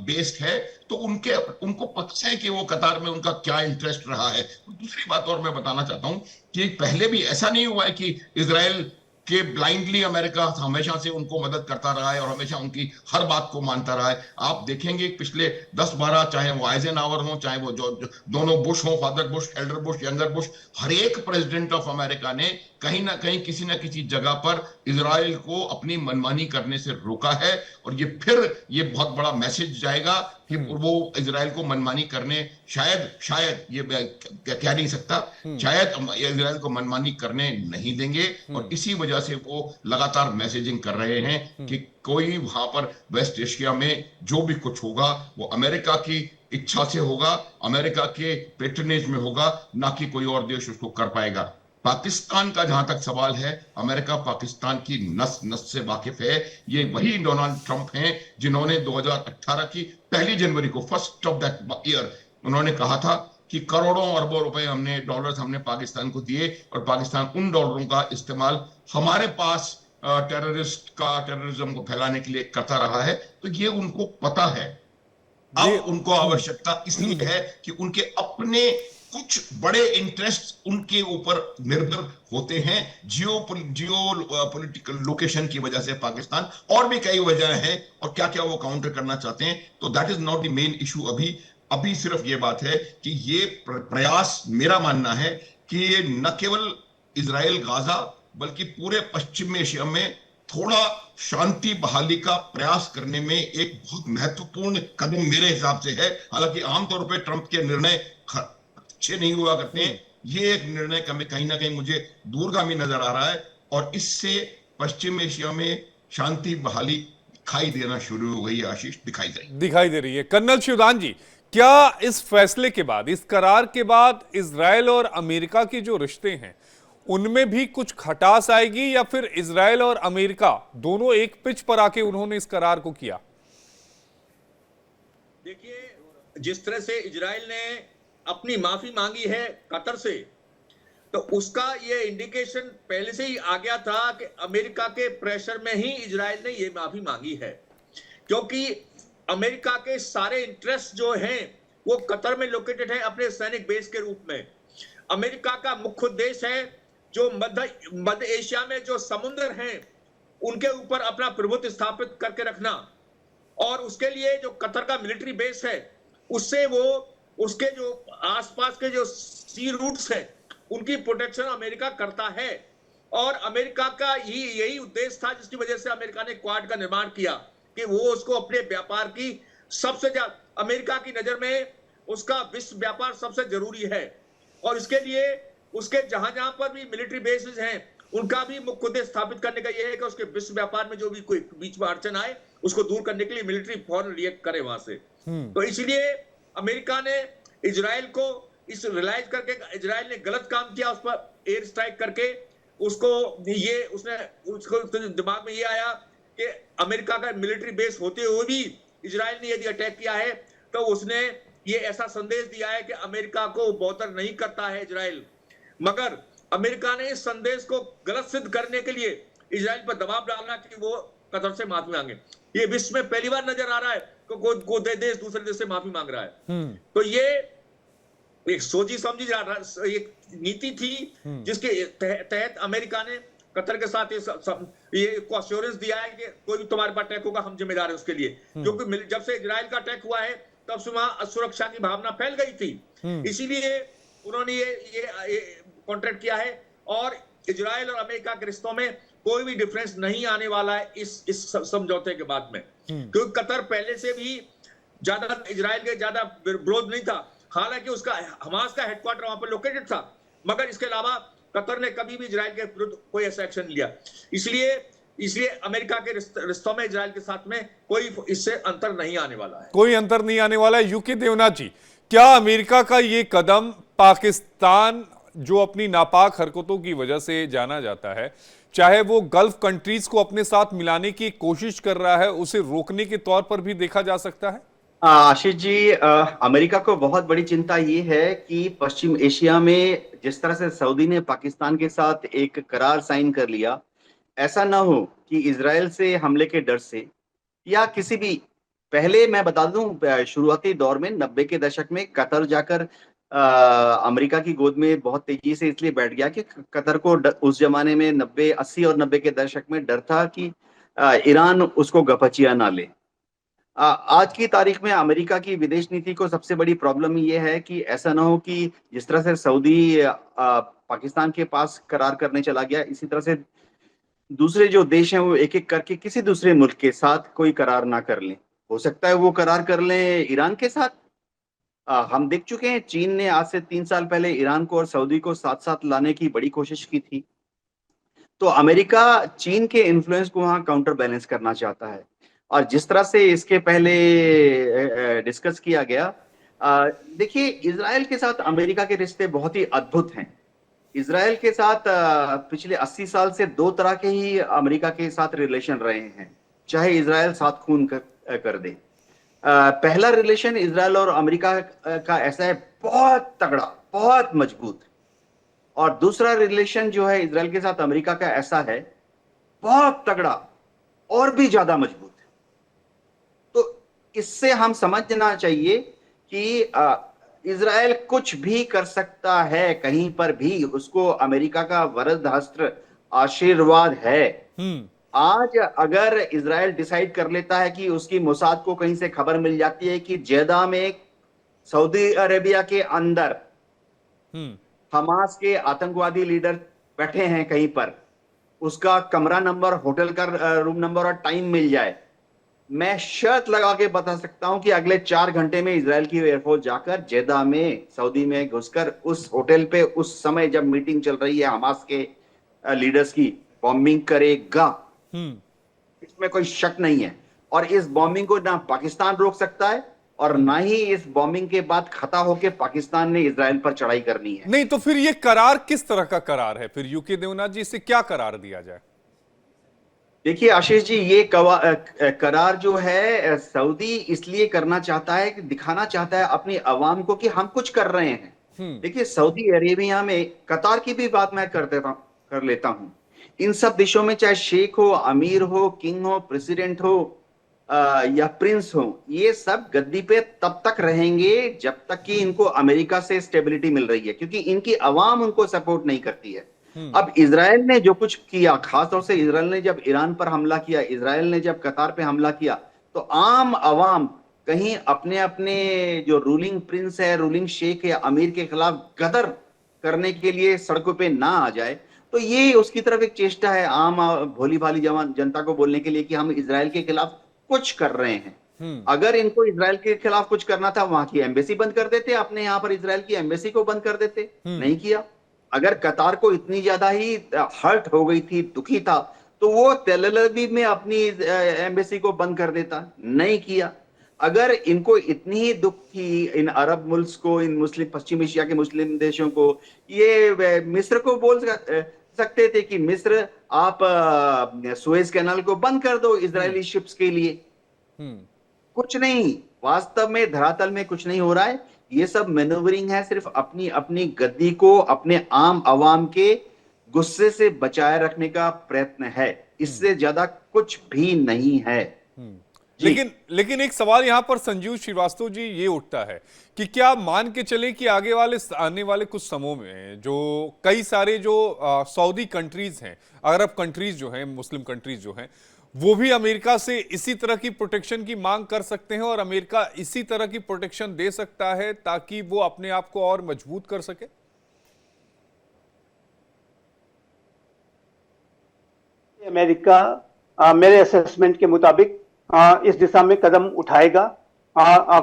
बेस्ड है। तो उनको पता है कि वो कतार में उनका क्या इंटरेस्ट रहा है। दूसरी बात और मैं बताना चाहता हूं कि पहले भी ऐसा नहीं हुआ है कि इजराइल कि ब्लाइंडली अमेरिका हमेशा से उनको मदद करता रहा है और हमेशा उनकी हर बात को मानता रहा है। आप देखेंगे पिछले 10-12, चाहे वो आइजनहावर हो, चाहे वो जो दोनों बुश हो, father Bush, elder Bush, younger Bush, हर एक प्रेसिडेंट ऑफ अमेरिका ने कहीं ना कहीं किसी ना किसी जगह पर इजराइल को अपनी मनमानी करने से रोका है। और ये बहुत बड़ा मैसेज जाएगा कि वो इजराइल को मनमानी करने शायद ये कह नहीं सकता, शायद इजराइल को मनमानी करने नहीं देंगे। और इसी वजह से वो लगातार मैसेजिंग कर रहे हैं कि कोई वहां पर वेस्ट एशिया में जो भी कुछ होगा वो अमेरिका की इच्छा से होगा, अमेरिका के पेट्रनेज में होगा, ना कि कोई और देश उसको कर पाएगा। पाकिस्तान का जहां तक सवाल है, अमेरिका पाकिस्तान की नस नस से वाकिफ है। ये वही डोनाल्ड ट्रंप हैं जिन्होंने 2018 की 1 जनवरी को, फर्स्ट ऑफ दैट ईयर, उन्होंने कहा था कि करोड़ों अरबों रुपए डॉलर्स हमने पाकिस्तान को दिए और पाकिस्तान उन डॉलरों का इस्तेमाल हमारे पास टेररिज्म को फैलाने के लिए करता रहा है। तो ये उनको पता है। अब उनको आवश्यकता इसलिए है कि उनके अपने कुछ बड़े इंटरेस्ट उनके ऊपर निर्भर होते हैं, जियो पॉलिटिकल लोकेशन की वजह से पाकिस्तान, और भी कई वजह हैं और क्या क्या वो काउंटर करना चाहते हैं। तो that is not the main issue. अभी सिर्फ ये बात है कि ये प्रयास, मेरा मानना है कि ये न केवल इजराइल गाजा बल्कि पूरे पश्चिम एशिया में थोड़ा शांति बहाली का प्रयास करने में एक बहुत महत्वपूर्ण कदम मेरे हिसाब से है। हालांकि आमतौर पर ट्रंप के निर्णय अच्छे नहीं हुआ करते हैं, ये एक निर्णय कहीं ना कहीं मुझे दूरगामी नजर आ रहा है और इससे पश्चिम एशिया में शांति बहाली दिखाई देना शुरू हो गई है। आशीष, दिखाई दे रही है। कर्नल शिवदान जी, क्या इस फैसले के बाद, इस करार के बाद इजराइल और अमेरिका के जो रिश्ते हैं उनमें भी कुछ खटास आएगी, या फिर इजराइल और अमेरिका दोनों एक पिच पर आके उन्होंने इस करार को किया? देखिए, जिस तरह से इजराइल ने अपनी माफी मांगी है कतर से, तो उसका ये इंडिकेशन पहले से ही आ गया था कि अमेरिका के प्रेशर में ही इजराइल ने ये माफी मांगी है, क्योंकि अमेरिका के सारे इंटरेस्ट जो हैं वो कतर में लोकेटेड है अपने सैनिक बेस के रूप में। अमेरिका का मुख्य उद्देश्य है जो मध्य एशिया में जो समुद्र हैं उनके ऊपर अपना प्रभुत्व स्थापित करके रखना, और उसके लिए जो कतर का मिलिट्री बेस है उससे वो उसके जो आसपास के जो सी रूट्स हैं उनकी प्रोटेक्शन अमेरिका करता है। और अमेरिका का यही उद्देश्य था जिसकी वजह से अमेरिका ने क्वाड का निर्माण किया कि वो उसको अपने व्यापार की सबसे ज्यादा, अमेरिका की नजर में उसका विश्व व्यापार सबसे जरूरी है, और इसके लिए उसके जहां जहां पर भी मिलिट्री बेसिस हैं उनका भी मुख्य उद्देश्य स्थापित करने का यह है कि उसके विश्व व्यापार में जो भी कोई बीच में अड़चन आए उसको दूर करने के लिए मिलिट्री फौरन रिएक्ट करे वहां से। तो इसलिए अमेरिका ने इजराइल को इस रियलाइज करके, इजराइल ने गलत काम किया, उस पर एयर स्ट्राइक करके उसको दिमाग में ये आया कि अमेरिका का मिलिट्री बेस होते हुए भी इजराइल ने यदि अटैक किया है तो उसने ये ऐसा संदेश दिया है कि अमेरिका को बौतर नहीं करता है इजराइल। मगर अमेरिका ने इस संदेश को गलत सिद्ध करने के लिए इजराइल पर दबाव डालना कि वो कतर से माफी मांगे। ये विश्व में पहली बार नजर आ रहा है कि कोई देश दूसरे देश से माफी मांग रहा है। तो ये एक सोची समझी एक नीति थी जिसके तहत अमेरिका ने कतर के साथ ये अश्योरेंस दिया है कि कोई भी तुम्हारे पास अटैक होगा हम जिम्मेदार है उसके लिए, क्योंकि जब से इजराइल का अटैक हुआ है तब से वहां असुरक्षा की भावना फैल गई थी। इसीलिए उन्होंने ये कॉन्ट्रैक्ट किया है, और इजराइल और अमेरिका के रिश्तों में कोई भी डिफरेंस नहीं आने वाला है इस समझौते के बाद में, क्योंकि कतर पहले से भी ज्यादा इजराइल के ज्यादा विरोध नहीं था। हालांकि उसका हमास का हेडक्वार्टर वहां पर लोकेटेड था, मगर इसके अलावा कतर ने कभी भी इजराइल के विरुद्ध कोई ऐसा एक्शन नहीं लिया। इसलिए अमेरिका के रिश्तों में इजराइल के साथ में कोई इससे अंतर नहीं आने वाला है, कोई अंतर नहीं आने वाला है। यूके देवनाथ जी, क्या अमेरिका का ये कदम पाकिस्तान जो अपनी नापाक हरकतों की वजह से जाना जाता है, चाहे वो गल्फ कंट्रीज को अपने साथ मिलाने की कोशिश कर रहा है, उसे रोकने के तौर पर भी देखा जा सकता है? आशीष जी, अमेरिका को बहुत बड़ी चिंता ये है कि पश्चिम एशिया में जिस तरह से सऊदी ने पाकिस्तान के साथ एक करार साइन कर लिया, ऐसा ना हो कि इजराइल से हमले के डर से या किसी भी, पहले मैं बता दूं शुरुआती दौर में 90 के दशक में कतर जाकर अमेरिका की गोद में बहुत तेजी से इसलिए बैठ गया कि कतर को उस जमाने में 80 और 90 के दशक में डर था कि ईरान उसको गपचिया ना ले। आज की तारीख में अमेरिका की विदेश नीति को सबसे बड़ी प्रॉब्लम यह है कि ऐसा ना हो कि जिस तरह से सऊदी पाकिस्तान के पास करार करने चला गया, इसी तरह से दूसरे जो देश हैं वो एक एक करके किसी दूसरे मुल्क के साथ कोई करार ना कर लें। हो सकता है वो करार कर लें ईरान के साथ। हम देख चुके हैं चीन ने आज से 3 साल पहले ईरान को और सऊदी को साथ साथ लाने की बड़ी कोशिश की थी। तो अमेरिका चीन के इन्फ्लुएंस को वहां काउंटर बैलेंस करना चाहता है, और जिस तरह से इसके पहले डिस्कस किया गया, देखिए इजराइल के साथ अमेरिका के रिश्ते बहुत ही अद्भुत हैं। इजराइल के साथ पिछले 80 साल से 2 तरह के ही अमेरिका के साथ रिलेशन रहे हैं, चाहे इजराइल साथ खून कर दे। पहला रिलेशन इजराइल और अमेरिका का ऐसा है बहुत तगड़ा, बहुत मजबूत, और दूसरा रिलेशन जो है इजराइल के साथ अमेरिका का ऐसा है बहुत तगड़ा और भी ज्यादा मजबूत। तो इससे हम समझना चाहिए कि इजराइल कुछ भी कर सकता है, कहीं पर भी उसको अमेरिका का वरद हस्त्र आशीर्वाद है। आज अगर इजराइल डिसाइड कर लेता है कि उसकी मोसाद को कहीं से खबर मिल जाती है कि जेदा में सऊदी अरेबिया के अंदर हमास के आतंकवादी लीडर बैठे हैं कहीं पर, उसका कमरा नंबर, होटल का रूम नंबर और टाइम मिल जाए, मैं शर्त लगा के बता सकता हूं कि अगले 4 घंटे में इजराइल की एयरफोर्स जाकर जेदा में, सऊदी में घुसकर उस होटल पे उस समय जब मीटिंग चल रही है हमास के लीडर्स की, बॉम्बिंग करेगा। इसमें कोई शक नहीं है। और इस बॉम्बिंग को ना पाकिस्तान रोक सकता है और ना ही इस बॉम्बिंग के बाद खता होकर पाकिस्तान ने इजराइल पर चढ़ाई करनी है। नहीं तो फिर ये करार किस तरह का करार है फिर यूके देवनाथ जी, इससे क्या करार दिया जाए? देखिए आशीष जी, ये करार जो है सऊदी इसलिए करना चाहता है कि दिखाना चाहता है अपनी अवाम को कि हम कुछ कर रहे हैं। देखिए सऊदी अरेबिया में, कतार की भी बात मैं कर लेता हूं। इन सब देशों में चाहे शेख हो, अमीर हो, किंग हो, प्रेसिडेंट हो या प्रिंस हो, ये सब गद्दी पे तब तक रहेंगे जब तक कि इनको अमेरिका से स्टेबिलिटी मिल रही है, क्योंकि इनकी अवाम उनको सपोर्ट नहीं करती है। अब इजराइल ने जो कुछ किया, खासतौर से इजराइल ने जब ईरान पर हमला किया, इजराइल ने जब कतार पे हमला किया, तो आम अवाम कहीं अपने अपने जो रूलिंग प्रिंस है, रूलिंग शेख या अमीर के खिलाफ गदर करने के लिए सड़कों पे ना आ जाए। तो ये उसकी तरफ एक चेष्टा है आम भोली भाली जनता को बोलने के लिए कि हम इजराइल के खिलाफ कुछ कर रहे हैं। अगर इनको इजराइल के खिलाफ कुछ करना था, वहां की एम्बेसी बंद कर देते, अपने यहाँ पर इजराइल की एम्बेसी को बंद कर देते, नहीं किया। अगर कतार को इतनी ज्यादा ही हर्ट हो गई थी, दुखी था, तो वो तेल अवीव में अपनी एम्बेसी को बंद कर देता, नहीं किया। अगर इनको इतनी ही दुख थी इन अरब मुल्क को, इन मुस्लिम पश्चिम एशिया के मुस्लिम देशों को, ये मिस्र को बोल सकते थे कि मिस्र आप सुएज कैनाल को बंद कर दो इजरायली शिप्स के लिए। कुछ नहीं, वास्तव में धरातल में कुछ नहीं हो रहा है। ये सब मैनूवरिंग है, सिर्फ अपनी अपनी गद्दी को अपने आम आवाम के गुस्से से बचाए रखने का प्रयत्न है, इससे ज्यादा कुछ भी नहीं है। लेकिन एक सवाल यहां पर संजीव श्रीवास्तव जी ये उठता है कि क्या मान के चले कि आने वाले कुछ समयों में जो कई सारे जो सऊदी कंट्रीज हैं, अरब कंट्रीज जो हैं, मुस्लिम कंट्रीज जो हैं, वो भी अमेरिका से इसी तरह की प्रोटेक्शन की मांग कर सकते हैं और अमेरिका इसी तरह की प्रोटेक्शन दे सकता है ताकि वो अपने आप को और मजबूत कर सके? अमेरिका मेरे असेसमेंट के मुताबिक इस दिशा में कदम उठाएगा।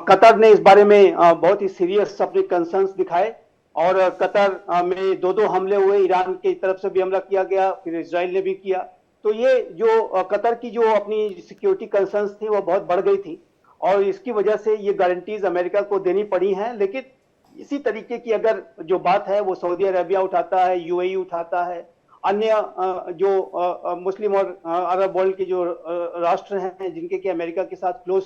कतर ने इस बारे में बहुत ही सीरियस अपने कंसर्न्स दिखाए और कतर में दो हमले हुए, ईरान की तरफ से भी हमला किया गया, फिर इजराइल ने भी किया। तो ये जो कतर की जो अपनी सिक्योरिटी कंसर्न्स थी वो बहुत बढ़ गई थी और इसकी वजह से ये गारंटीज अमेरिका को देनी पड़ी हैं। लेकिन इसी तरीके की अगर जो बात है वो सऊदी अरेबिया उठाता है, यूएई उठाता है, अन्य जो मुस्लिम और अरब वर्ल्ड के जो राष्ट्र हैं जिनके कि अमेरिका के साथ क्लोज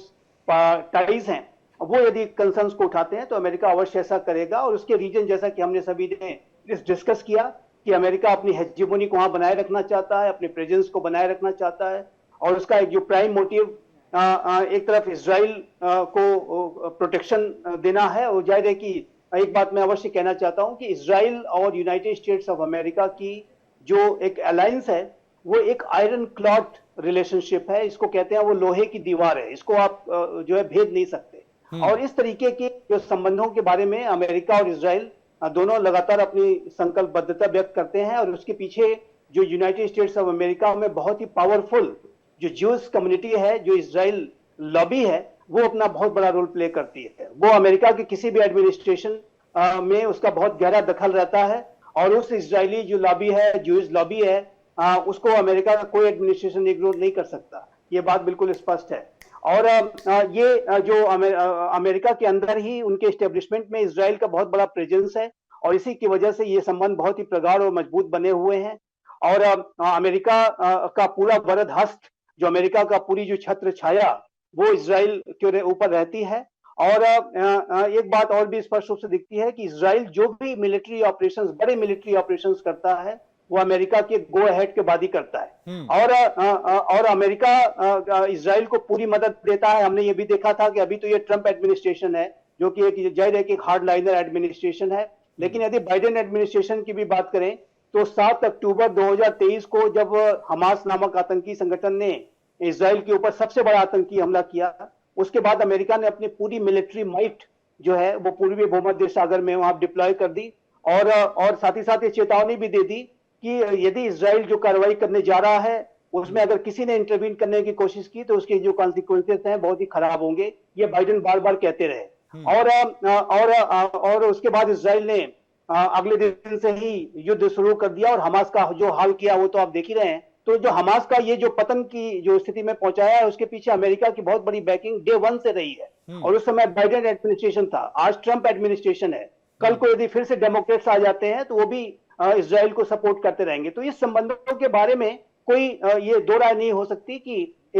टाइज हैं, वो यदि कंसर्न्स को उठाते हैं तो अमेरिका अवश्य ऐसा करेगा। और उसके रीजन जैसा कि हमने सभी ने डिस्कस किया कि अमेरिका अपनी हेजेमोनी को वहां बनाए रखना चाहता है, अपने प्रेजेंस को बनाए रखना चाहता है और उसका एक जो प्राइम मोटिव एक तरफ इजराइल को प्रोटेक्शन देना है। और जाहिर है कि एक बात मैं अवश्य कहना चाहता हूं कि इजराइल और यूनाइटेड स्टेट्स ऑफ अमेरिका की जो एक अलायंस है वो एक आयरन क्लॉड रिलेशनशिप है, इसको कहते हैं, वो लोहे की दीवार है, इसको आप जो है भेद नहीं सकते। और इस तरीके के जो संबंधों के बारे में अमेरिका और इजराइल दोनों लगातार अपनी संकल्पबद्धता व्यक्त करते हैं और उसके पीछे जो यूनाइटेड स्टेट्स ऑफ अमेरिका में बहुत ही पावरफुल जो ज्यूस कम्युनिटी है, जो इजराइल लॉबी है, वो अपना बहुत बड़ा रोल प्ले करती है। वो अमेरिका के किसी भी एडमिनिस्ट्रेशन में उसका बहुत गहरा दखल रहता है और उस इजरायली जो लॉबी है, ज्यूस लॉबी है, उसको अमेरिका का कोई एडमिनिस्ट्रेशन इग्नोर नहीं कर सकता, ये बात बिल्कुल स्पष्ट है। और ये जो अमेरिका के अंदर ही उनके एस्टेब्लिशमेंट में इजराइल का बहुत बड़ा प्रेजेंस है और इसी की वजह से ये संबंध बहुत ही प्रगाढ़ और मजबूत बने हुए हैं। और अमेरिका का पूरा वरद हस्त, जो अमेरिका का पूरी जो छत्र छाया वो इजराइल के ऊपर रहती है। और एक बात और भी स्पष्ट रूप से दिखती है कि इजराइल जो भी मिलिट्री ऑपरेशंस, बड़े मिलिट्री ऑपरेशंस करता है वो अमेरिका के गो अहेड के बाद ही करता है। और अमेरिका इजराइल को पूरी मदद देता है। हमने ये भी देखा था कि अभी तो ये ट्रंप एडमिनिस्ट्रेशन है जो कि एक जाहिर है कि हार्ड लाइनर एडमिनिस्ट्रेशन है, लेकिन यदि बाइडेन एडमिनिस्ट्रेशन की भी बात करें तो 7 अक्टूबर 2023 को जब हमास नामक आतंकी संगठन ने इजराइल के ऊपर सबसे बड़ा आतंकी हमला किया, उसके बाद अमेरिका ने अपनी पूरी मिलिट्री माइट जो है वो पूर्वी भूमध्य सागर में वहां डिप्लॉय कर दी और साथ ही साथ ये चेतावनी भी दे दी कि यदि इजराइल जो कार्रवाई करने जा रहा है उसमें अगर किसी ने इंटरवीन करने की कोशिश की तो उसके जो कॉन्सिक्वेंसेस हैं बहुत ही खराब होंगे, ये बाइडेन बार बार कहते रहे। और उसके बाद इजराइल ने अगले दिन से ही युद्ध शुरू कर दिया और हमास का जो हाल किया वो तो आप देख ही रहे हैं। तो जो हमास का ये जो पतन की जो स्थिति में पहुंचाया है उसके पीछे अमेरिका की बहुत बड़ी बैकिंग डे 1 से रही है। और उस समय बाइडेन एडमिनिस्ट्रेशन था, आज ट्रंप एडमिनिस्ट्रेशन है। कल को यदि फिर से डेमोक्रेट्स आ जाते हैं तो वो भी इजराइल को सपोर्ट करते रहेंगे। तो इस संबंधों के बारे में कोई ये दो राय नहीं हो सकती कि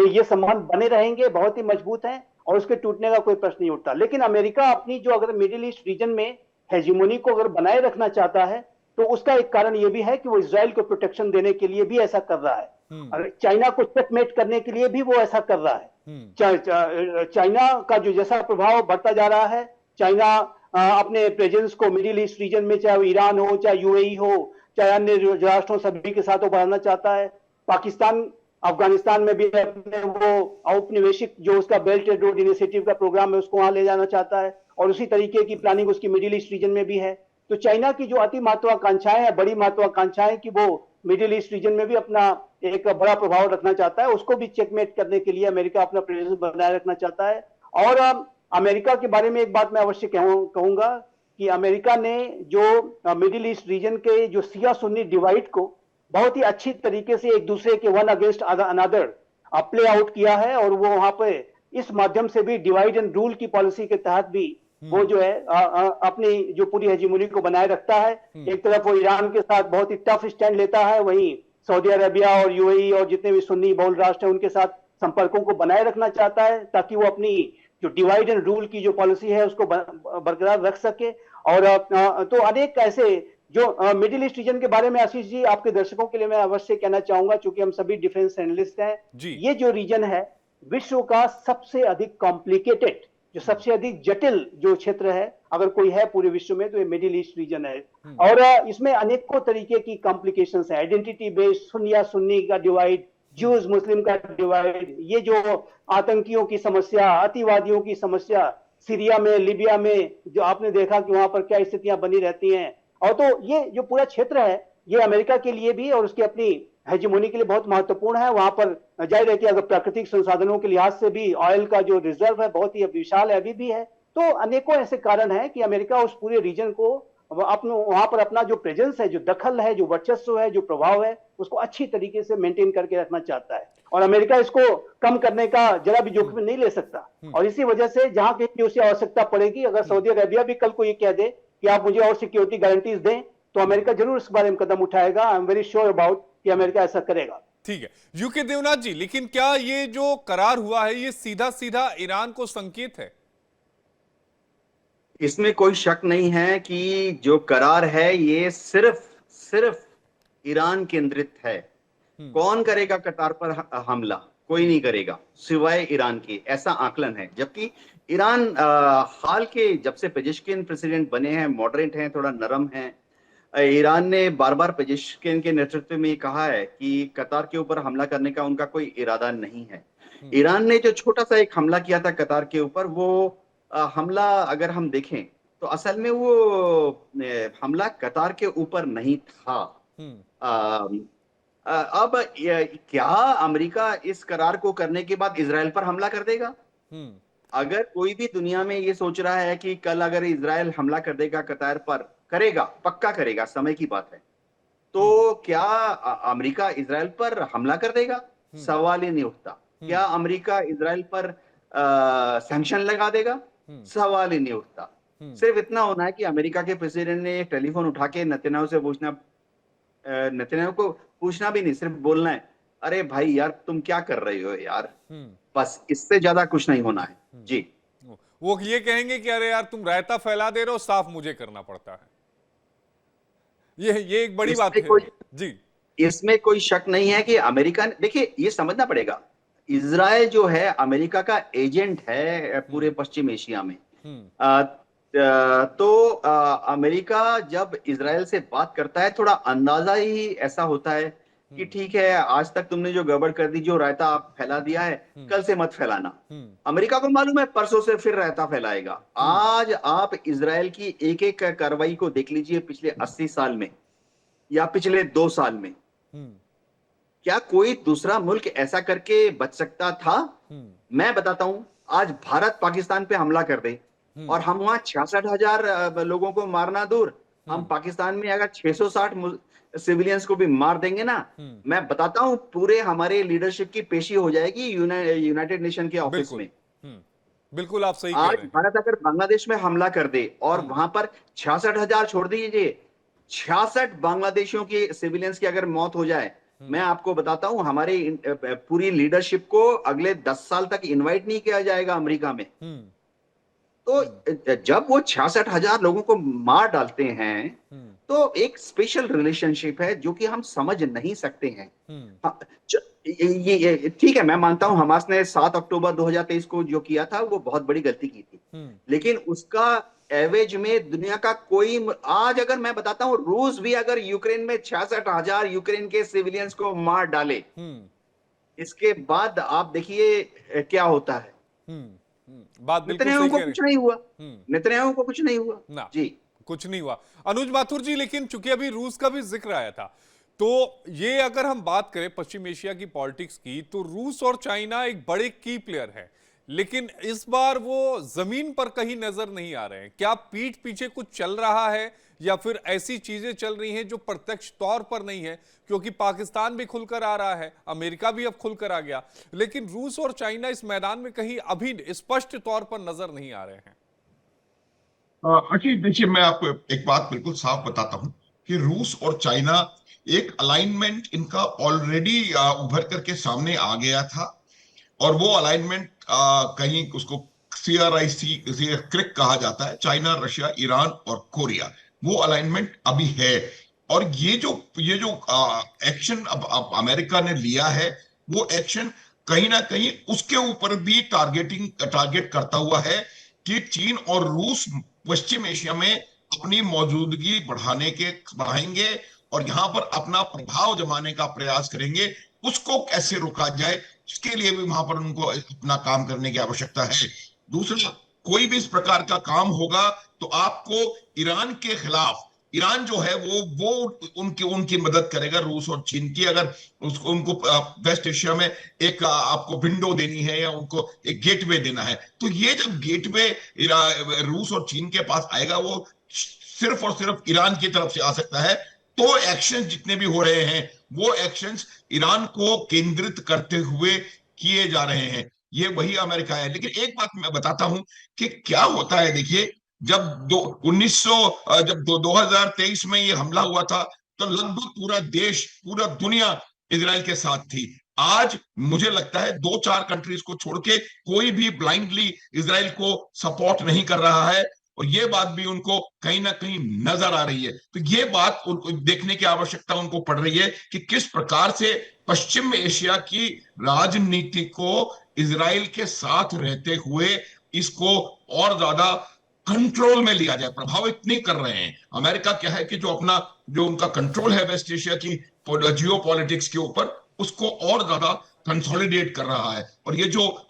ये संबंध बने रहेंगे, बहुत ही मजबूत हैं और उसके टूटने का कोई प्रश्न नहीं उठता। लेकिन अमेरिका अपनी जो अगर मिडिल ईस्ट रीजन में हेजिमोनी को अगर बनाए रखना चाहता है तो उसका एक कारण ये भी है कि वो इजराइल को प्रोटेक्शन देने के लिए भी ऐसा कर रहा है, और चाइना को चेकमेट करने के लिए भी वो ऐसा कर रहा है। चाइना का जो जैसा प्रभाव बढ़ता जा रहा है, चाइना अपने प्रेजेंस को मिडिल ईस्ट रीजन में, चाहे वो ईरान हो, चाहे यूएई हो, चाहे अन्य राष्ट्रों, सभी के साथ वो बढ़ाना चाहता है। पाकिस्तान अफगानिस्तान में भी अपने वो औपनिवेशिक जो उसका बेल्ट एंड रोड इनिशिएटिव का प्रोग्राम है उसको वहां ले जाना चाहता है, और उसी तरीके की प्लानिंग उसकी मिडिल ईस्ट रीजन में भी है। तो चाइना की जो अति महत्वाकांक्षाएं हैं, बड़ी महत्वाकांक्षाएं कि वो मिडिल ईस्ट रीजन में भी अपना एक बड़ा प्रभाव रखना चाहता है, उसको भी चेकमेट करने के लिए अमेरिका अपना प्रेजेंस बनाए रखना चाहता है। और अमेरिका के बारे में एक बात मैं अवश्य कहूंगा कि अमेरिका ने जो मिडिल ईस्ट रीजन के जो शिया सुन्नी डिवाइड को बहुत ही अच्छी तरीके से एक दूसरे के one against another play out किया है, और वो वहां पे इस माध्यम से भी डिवाइड एंड रूल की पॉलिसी के तहत भी वो जो है अपनी जो पूरी हेजिमोनी को बनाए रखता है। एक तरफ वो ईरान के साथ बहुत ही टफ स्टैंड लेता है, वहीं सऊदी अरेबिया और यूएई और जितने भी सुन्नी बहुल राष्ट्र हैं उनके साथ संपर्कों को बनाए रखना चाहता है, ताकि वो अपनी जो डिवाइड एंड रूल की जो पॉलिसी है उसको बरकरार रख सके। और तो अनेक ऐसे जो मिडिल ईस्ट रीजन के बारे में आशीष जी आपके दर्शकों के लिए मैं अवश्य कहना चाहूंगा, चूंकि हम सभी डिफेंस एनालिस्ट हैं, ये जो रीजन है विश्व का सबसे अधिक कॉम्प्लिकेटेड, जो सबसे अधिक जटिल जो क्षेत्र है अगर कोई है पूरे विश्व में तो ये मिडिल ईस्ट रीजन है। और इसमें अनेकों तरीके की कॉम्प्लिकेशंस है, आइडेंटिटी बेस्ड, सुन्निया सुन्नी का डिवाइड, ज्यूज मुस्लिम का डिवाइड, ये जो आतंकियों की समस्या, अतिवादियों की समस्या, सीरिया में, लीबिया में जो आपने देखा कि वहां पर क्या स्थितियां बनी रहती हैं। और तो ये जो पूरा क्षेत्र है ये अमेरिका के लिए भी और उसकी अपनी हेजिमोनी के लिए बहुत महत्वपूर्ण है। वहां पर जाहिर है कि अगर प्राकृतिक संसाधनों के लिहाज से भी ऑयल का जो रिजर्व है बहुत ही विशाल है, अभी भी है। तो अनेकों ऐसे कारण हैं कि अमेरिका उस पूरे रीजन को वहां पर अपना जो प्रेजेंस है, जो दखल है, जो वर्चस्व है, जो प्रभाव है, उसको अच्छी तरीके से मेंटेन करके रखना चाहता है, और अमेरिका इसको कम करने का जरा भी जोखिम नहीं ले सकता। और इसी वजह से जहां कहीं उसे आवश्यकता पड़ेगी, अगर सऊदी अरेबिया भी कल को ये कह दे कि आप मुझे और सिक्योरिटी गारंटीज दें, तो अमेरिका जरूर इस बारे में कदम उठाएगा। I am very sure about कि अमेरिका ऐसा करेगा। ठीक है यूके देवनाथ जी, लेकिन क्या ये जो करार हुआ है ये सीधा सीधा ईरान को संकेत है? इसमें कोई शक नहीं है कि जो करार है ये सिर्फ ईरान केंद्रित है। कौन करेगा कतार पर हमला? कोई नहीं करेगा सिवाय ईरान के, ऐसा आकलन है। जबकि ईरान हाल के जब से पेजेश्किन प्रेसिडेंट बने हैं, मॉडरेट हैं, थोड़ा नरम हैं। ईरान ने बार बार पेजेश्किन के नेतृत्व में कहा है कि कतार के ऊपर हमला करने का उनका कोई इरादा नहीं है। ईरान ने जो छोटा सा एक हमला किया था कतार के ऊपर, वो हमला अगर हम देखें तो असल में वो हमला कतार के ऊपर नहीं था। अब क्या अमेरिका इस करार को करने के बाद इजराइल पर हमला कर देगा? अगर कोई भी दुनिया में ये सोच रहा है कि कल अगर इजराइल हमला कर देगा कतार पर, करेगा, पक्का करेगा, समय की बात है, तो क्या अमेरिका इजराइल पर हमला कर देगा? सवाल ही नहीं उठता। क्या अमेरिका इजराइल पर सैंक्शन लगा देगा? सवाल ही नहीं उठता। सिर्फ इतना होना है कि अमेरिका के प्रेसिडेंट ने टेलीफोन उठा के नेतन्याहू से पूछना, नेतन्याहू को पूछना भी नहीं, सिर्फ बोलना है, अरे भाई यार तुम क्या कर रहे हो यार, बस इससे ज्यादा कुछ नहीं होना है। जी, वो ये कहेंगे कि अरे यार तुम रायता फैला दे रहे हो, साफ मुझे करना पड़ता है। ये एक बड़ी बात है जी। इसमें कोई शक नहीं है कि अमेरिका, देखिए ये समझना पड़ेगा, इजराइल जो है अमेरिका का एजेंट है पूरे पश्चिम एशिया में। तो अमेरिका जब इजराइल से बात करता है, थोड़ा अंदाजा ही ऐसा होता है कि ठीक है, आज तक तुमने जो गड़बड़ कर दी, जो रायता आप फैला दिया है, कल से मत फैलाना। अमेरिका को मालूम है परसों से फिर रायता फैलाएगा। आज आप इजराइल की एक एक कार्रवाई को देख लीजिए पिछले 80 साल में या पिछले 2 साल में, क्या कोई दूसरा मुल्क ऐसा करके बच सकता था? मैं बताता हूं, आज भारत पाकिस्तान पे हमला कर दे और हम वहां 66,000 लोगों को मारना दूर, हम पाकिस्तान में अगर 660 सिविलियंस को भी मार देंगे ना, मैं बताता हूं पूरे हमारे लीडरशिप की पेशी हो जाएगी यूनाइटेड नेशन के ऑफिस में। बिल्कुल आप सही कह आज रहे हैं। भारत अगर बांग्लादेश में हमला कर दे और वहां पर 66,000 छोड़ दीजिए, 66 बांग्लादेशियों की सिविलियंस की अगर मौत हो जाए, मैं आपको बताता हूं हमारी पूरी लीडरशिप को अगले 10 साल तक इनवाइट नहीं किया जाएगा अमेरिका में। तो जब वो 66,000 लोगों को मार डालते हैं, तो एक स्पेशल रिलेशनशिप है जो कि हम समझ नहीं सकते हैं। हाँ, ये ठीक है, मैं मानता हूं हमास ने 7 अक्टूबर 2023 को जो किया था वो बहुत बड़ी गलती की थी, लेकिन उसका एवरेज में दुनिया का कोई, आज अगर मैं बताता हूं रूस भी अगर यूक्रेन में 66,000 यूक्रेन के सिविलियंस को मार डाले, इसके बाद आप देखिए क्या होता है। बात बिल्कुल नेतन्याहू सही को कह रहे कुछ नहीं हुआ, नेतन्याहू को कुछ नहीं हुआ ना, जी। कुछ नहीं हुआ। अनुज माथुर जी, लेकिन चूंकि अभी रूस का भी जिक्र आया था, तो ये अगर हम बात करें पश्चिम एशिया की पॉलिटिक्स की, तो रूस और चाइना एक बड़े की प्लेयर है, लेकिन इस बार वो जमीन पर कहीं नजर नहीं आ रहे हैं। क्या पीठ पीछे कुछ चल रहा है, या फिर ऐसी चीजें चल रही हैं जो प्रत्यक्ष तौर पर नहीं है? क्योंकि पाकिस्तान भी खुलकर आ रहा है, अमेरिका भी अब खुलकर आ गया, लेकिन रूस और चाइना इस मैदान में कहीं अभी स्पष्ट तौर पर नजर नहीं आ रहे हैं। अखिल देखिए, मैं आपको एक बात बिल्कुल साफ बताता हूं कि रूस और चाइना एक अलाइनमेंट इनका ऑलरेडी उभर करके सामने आ गया था, और वो अलाइनमेंट कहीं उसको CRIC क्रिक कहा जाता है, चाइना, रशिया, ईरान और कोरिया, वो अलाइनमेंट अभी है। और ये जो एक्शन अब अमेरिका ने लिया है, वो एक्शन कहीं ना कहीं उसके ऊपर भी टारगेट करता हुआ है कि चीन और रूस पश्चिम एशिया में अपनी मौजूदगी बढ़ाएंगे और यहां पर अपना प्रभाव जमाने का प्रयास करेंगे। उसको कैसे रोका जाए, इसके लिए भी वहां पर उनको अपना काम करने की आवश्यकता है। दूसरा, कोई भी इस प्रकार का काम होगा तो आपको ईरान के खिलाफ, ईरान जो है वो उनकी मदद करेगा, रूस और चीन की। अगर उनको वेस्ट एशिया में एक आपको विंडो देनी है या उनको एक गेटवे देना है, तो ये जब गेटवे रूस और चीन के पास आएगा, वो सिर्फ और सिर्फ ईरान की तरफ से आ सकता है। तो एक्शन जितने भी हो रहे हैं, वो एक्शंस ईरान को केंद्रित करते हुए किए जा रहे हैं। ये वही अमेरिका है। लेकिन एक बात मैं बताता हूं कि क्या होता है। देखिए, जब 2023 में ये हमला हुआ था, तो लगभग पूरा देश, पूरा दुनिया इजराइल के साथ थी। आज मुझे लगता है 2-4 कंट्रीज को छोड़ के कोई भी ब्लाइंडली इजराइल को सपोर्ट नहीं कर रहा है, और ये बात भी उनको कहीं ना कहीं नजर आ रही है। तो ये बात उनको देखने की आवश्यकता उनको पड़ रही है कि किस प्रकार से पश्चिम एशिया की राजनीति को इजराइल के साथ रहते हुए इसको और ज्यादा कंट्रोल में लिया जाए। प्रभावित नहीं कर रहे हैं। अमेरिका क्या है कि जो उनका कंट्रोल है वेस्ट एशिया की जियो पॉलिटिक्स के ऊपर, उसको और ज्यादा कंसोलिडेट कर रहा है। और ये जो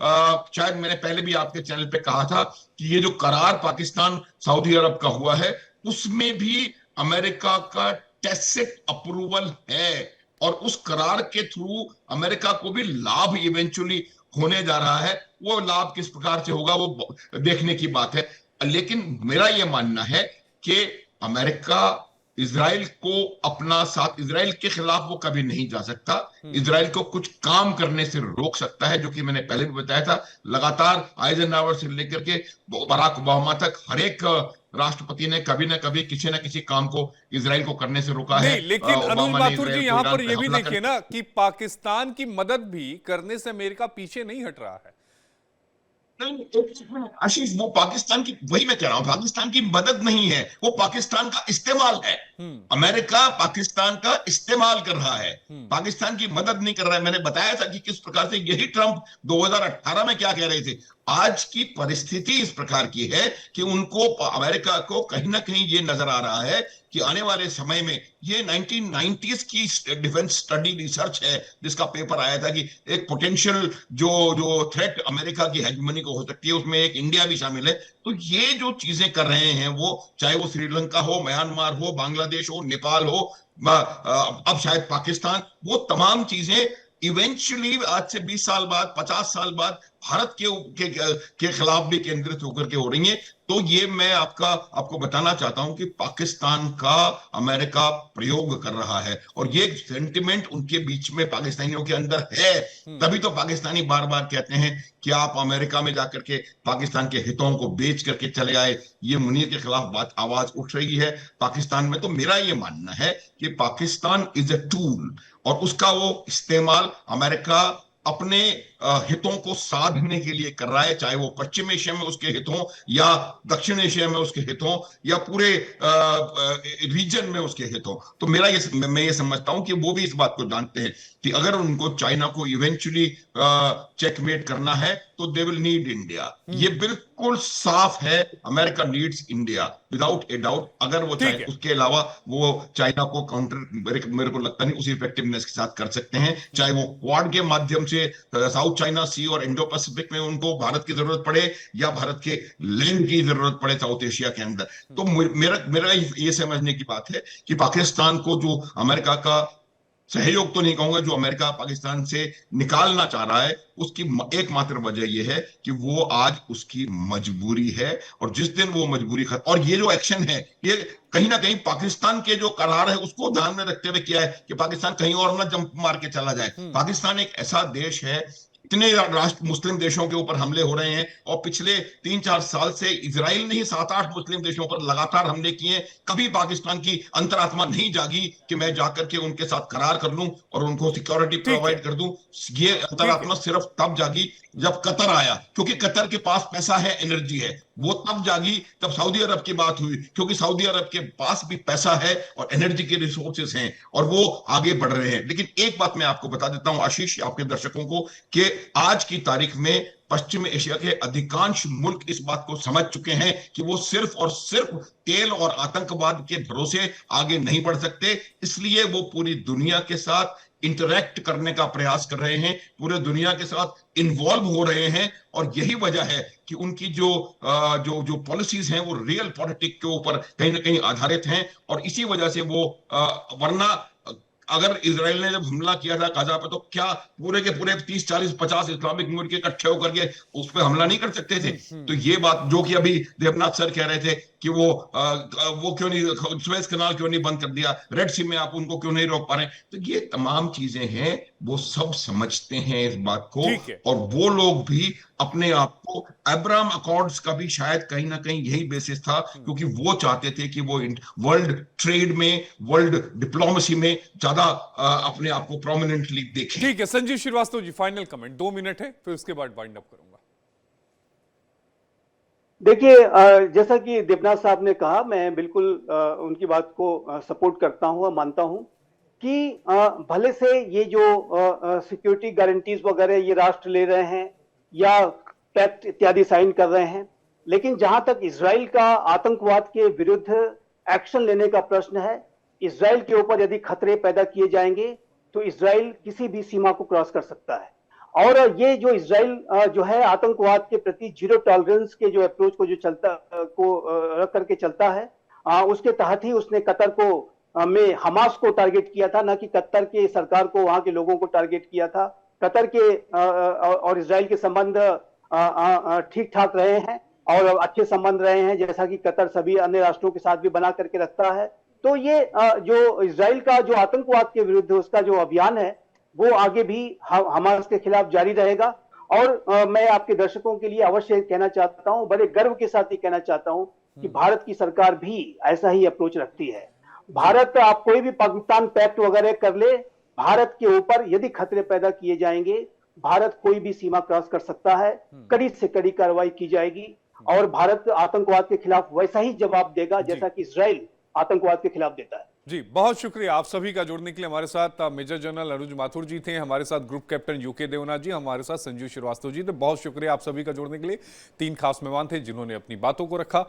शायद मैंने पहले भी आपके चैनल पे कहा था कि ये जो करार पाकिस्तान सऊदी अरब का हुआ है, उसमें भी अमेरिका का टैसिट अप्रूवल है, और उस करार के थ्रू अमेरिका को भी लाभ इवेंचुअली होने जा रहा है। वो लाभ किस प्रकार से होगा वो देखने की बात है। लेकिन मेरा यह मानना है कि अमेरिका इजराइल को अपना साथ, इजराइल के खिलाफ वो कभी नहीं जा सकता। इजराइल को कुछ काम करने से रोक सकता है, जो कि मैंने पहले भी बताया था। लगातार आइजनहावर से लेकर के बराक ओबामा तक हर एक राष्ट्रपति ने कभी ना कभी किसी ना किसी काम को इजराइल को करने से रोका है। नहीं, लेकिन अनुज ओबामा ने माथुर जी, इजराइल को यहां ईरान पर पे यह भी हमला देखिए ना कि पाकिस्तान की मदद भी करने से अमेरिका पीछे नहीं हट रहा है। आशीष, वो पाकिस्तान की, वही मैं कह रहा हूं, पाकिस्तान की मदद नहीं है, वो पाकिस्तान का इस्तेमाल है। अमेरिका पाकिस्तान का इस्तेमाल कर रहा है, पाकिस्तान की मदद नहीं कर रहा है। मैंने बताया था कि किस प्रकार से, यही ट्रंप 2018 में क्या कह रहे थे। आज की परिस्थिति इस प्रकार की है कि उनको, अमेरिका को कहीं ना कहीं ये नजर आ रहा है कि आने वाले समय में, ये 1990s की डिफेंस स्टडी रिसर्च है जिसका पेपर आया था कि एक पोटेंशियल जो थ्रेट अमेरिका की हेगमनी को हो सकती है, उसमें एक इंडिया भी शामिल है। तो ये जो चीजें कर रहे हैं, वो चाहे वो श्रीलंका हो, म्यांमार हो, बांग्लादेश हो, नेपाल हो, अब शायद पाकिस्तान, वो तमाम चीजें इवेंचुअली आज से 20 साल बाद, 50 साल बाद भारत के खिलाफ भी केंद्रित होकर के हो रही हैं। तो ये मैं आपको बताना चाहता हूं कि पाकिस्तान का अमेरिका प्रयोग कर रहा है, और ये सेंटिमेंट उनके बीच में पाकिस्तानियों के अंदर है। तभी तो पाकिस्तानी बार बार कहते हैं कि आप अमेरिका में जाकर के पाकिस्तान के हितों को बेच करके चले आए। ये मुनीर के खिलाफ आवाज उठ रही है पाकिस्तान में। तो मेरा ये मानना है कि पाकिस्तान इज ए टूल, और उसका वो इस्तेमाल अमेरिका अपने हितों को साधने के लिए कर रहा है, चाहे वो पश्चिम एशिया में उसके हित हों या दक्षिण एशिया में उसके हित हों या पूरे रीजन में उसके हित हों। तो मैं ये समझता हूं कि वो भी इस बात को जानते हैं कि अगर उनको चाइना को इवेंचुअली चेकमेट करना है तो दे विल नीड इंडिया। ये बिल्कुल साफ है, America needs India without a doubt. अगर वो चाहे, उसके अलावा वो चाइना को काउंटर मेरे को लगता नहीं उसी इफेक्टिवनेस के साथ कर सकते हैं, चाहे वो क्वाड के माध्यम से साउथ चाइना सी और इंडो पैसिफिक में उनको भारत की जरूरत पड़े या भारत के लैंड की जरूरत पड़े साउथ एशिया के अंदर। तो मेरा ये समझने की बात है कि पाकिस्तान को जो अमेरिका का सहयोग तो नहीं कहूंगा, जो अमेरिका पाकिस्तान से निकालना चाह रहा है, उसकी एकमात्र वजह यह है कि वो आज उसकी मजबूरी है। और जिस दिन वो मजबूरी और ये जो एक्शन है, ये कहीं ना कहीं पाकिस्तान के जो करार है उसको ध्यान में रखते हुए किया है कि पाकिस्तान कहीं और ना जंप मार के चला जाए। पाकिस्तान एक ऐसा देश है, इतने राष्ट्र मुस्लिम देशों के ऊपर हमले हो रहे हैं, और पिछले 3-4 साल से इजराइल ने ही 7-8 मुस्लिम देशों पर लगातार हमले किए। कभी पाकिस्तान की अंतरात्मा नहीं जागी कि मैं जाकर के उनके साथ करार कर लूं और उनको सिक्योरिटी प्रोवाइड कर दूं। ये अंतरात्मा सिर्फ तब जागी जब कतर आया, क्योंकि कतर के पास पैसा है, एनर्जी है। वो तब जागी तब सऊदी अरब की बात हुई, क्योंकि सऊदी अरब के पास भी पैसा है और एनर्जी के रिसोर्सेस हैं, और वो आगे बढ़ रहे हैं। लेकिन एक बात मैं आपको बता देता हूं आशीष, आपके दर्शकों को, कि आज की तारीख में पश्चिम एशिया के अधिकांश मुल्क इस बात को समझ चुके हैं कि वो सिर्फ और सिर्फ तेल और आतंकवाद के भरोसे आगे नहीं बढ़ सकते। इसलिए वो पूरी दुनिया के साथ इंटरैक्ट करने का प्रयास कर रहे हैं, पूरे दुनिया के साथ इन्वॉल्व हो रहे हैं। और यही वजह है कि उनकी जो पॉलिसीज हैं वो रियल पॉलिटिक्स के ऊपर कहीं ना कहीं आधारित हैं। और इसी वजह से वो वरना अगर इजराइल ने जब हमला किया था गाजा पे, तो क्या पूरे के पूरे 30, 40, 50 इस्लामिक मुल्क इकट्ठे होकर के उस पर हमला नहीं कर सकते थे? तो ये बात जो कि अभी देवनाथ सर कह रहे थे कि वो क्यों नहीं, सुएज कनाल क्यों नहीं बंद कर दिया, रेड सी में आप उनको क्यों नहीं रोक पा रहे, तो ये तमाम चीजें हैं, वो सब समझते हैं इस बात को। और वो लोग भी अपने आप को, अब्राहम अकॉर्ड्स का भी शायद कहीं ना कहीं यही बेसिस था, क्योंकि वो चाहते थे कि वो वर्ल्ड ट्रेड में, वर्ल्ड डिप्लोमेसी में ज्यादा अपने आप को प्रोमिनेंटली देखें। ठीक है Sanjeev Srivastava ji, final comment 2 minute है, फिर उसके बाद वाइंड अप करूंगा। देखिए, जैसा कि देवनाथ साहब ने कहा, मैं बिल्कुल उनकी बात को सपोर्ट करता हूं और मानता हूं कि भले से ये जो सिक्योरिटी गारंटीज वगैरह ये राष्ट्र ले रहे हैं या पैक्ट इत्यादि साइन कर रहे हैं, लेकिन जहां तक इजराइल का आतंकवाद के विरुद्ध एक्शन लेने का प्रश्न है, इजराइल के ऊपर यदि खतरे पैदा किए जाएंगे तो इजराइल किसी भी सीमा को क्रॉस कर सकता है। और ये जो इजराइल जो है आतंकवाद के प्रति जीरो टॉलरेंस के जो अप्रोच को जो रख करके चलता है, उसके तहत ही उसने कतर को में हमास को टारगेट किया था, ना कि कतर के सरकार को, वहां के लोगों को टारगेट किया था। कतर के और इजराइल के संबंध ठीक ठाक रहे हैं और अच्छे संबंध रहे हैं, जैसा कि कतर सभी अन्य राष्ट्रों के साथ भी बना करके रखता है। तो ये जो इजराइल का जो आतंकवाद के विरुद्ध उसका जो अभियान है वो आगे भी हमास के खिलाफ जारी रहेगा। और मैं आपके दर्शकों के लिए अवश्य कहना चाहता हूं, बड़े गर्व के साथ ही कहना चाहता हूं कि भारत की सरकार भी ऐसा ही अप्रोच रखती है। भारत, आप कोई भी पाकिस्तान पैक्ट वगैरह कर ले, भारत के ऊपर यदि खतरे पैदा किए जाएंगे, भारत कोई भी सीमा क्रॉस कर सकता है, कड़ी से कड़ी कार्रवाई की जाएगी और भारत आतंकवाद के खिलाफ वैसा ही जवाब देगा जैसा कि इजराइल आतंकवाद के खिलाफ देता है। जी, बहुत शुक्रिया आप सभी का जुड़ने के लिए। हमारे साथ मेजर जनरल अनुज माथुर जी थे, हमारे साथ ग्रुप कैप्टन यूके देवनाथ जी, हमारे साथ संजीव श्रीवास्तव जी। तो बहुत शुक्रिया आप सभी का जुड़ने के लिए। 3 खास मेहमान थे जिन्होंने अपनी बातों को रखा।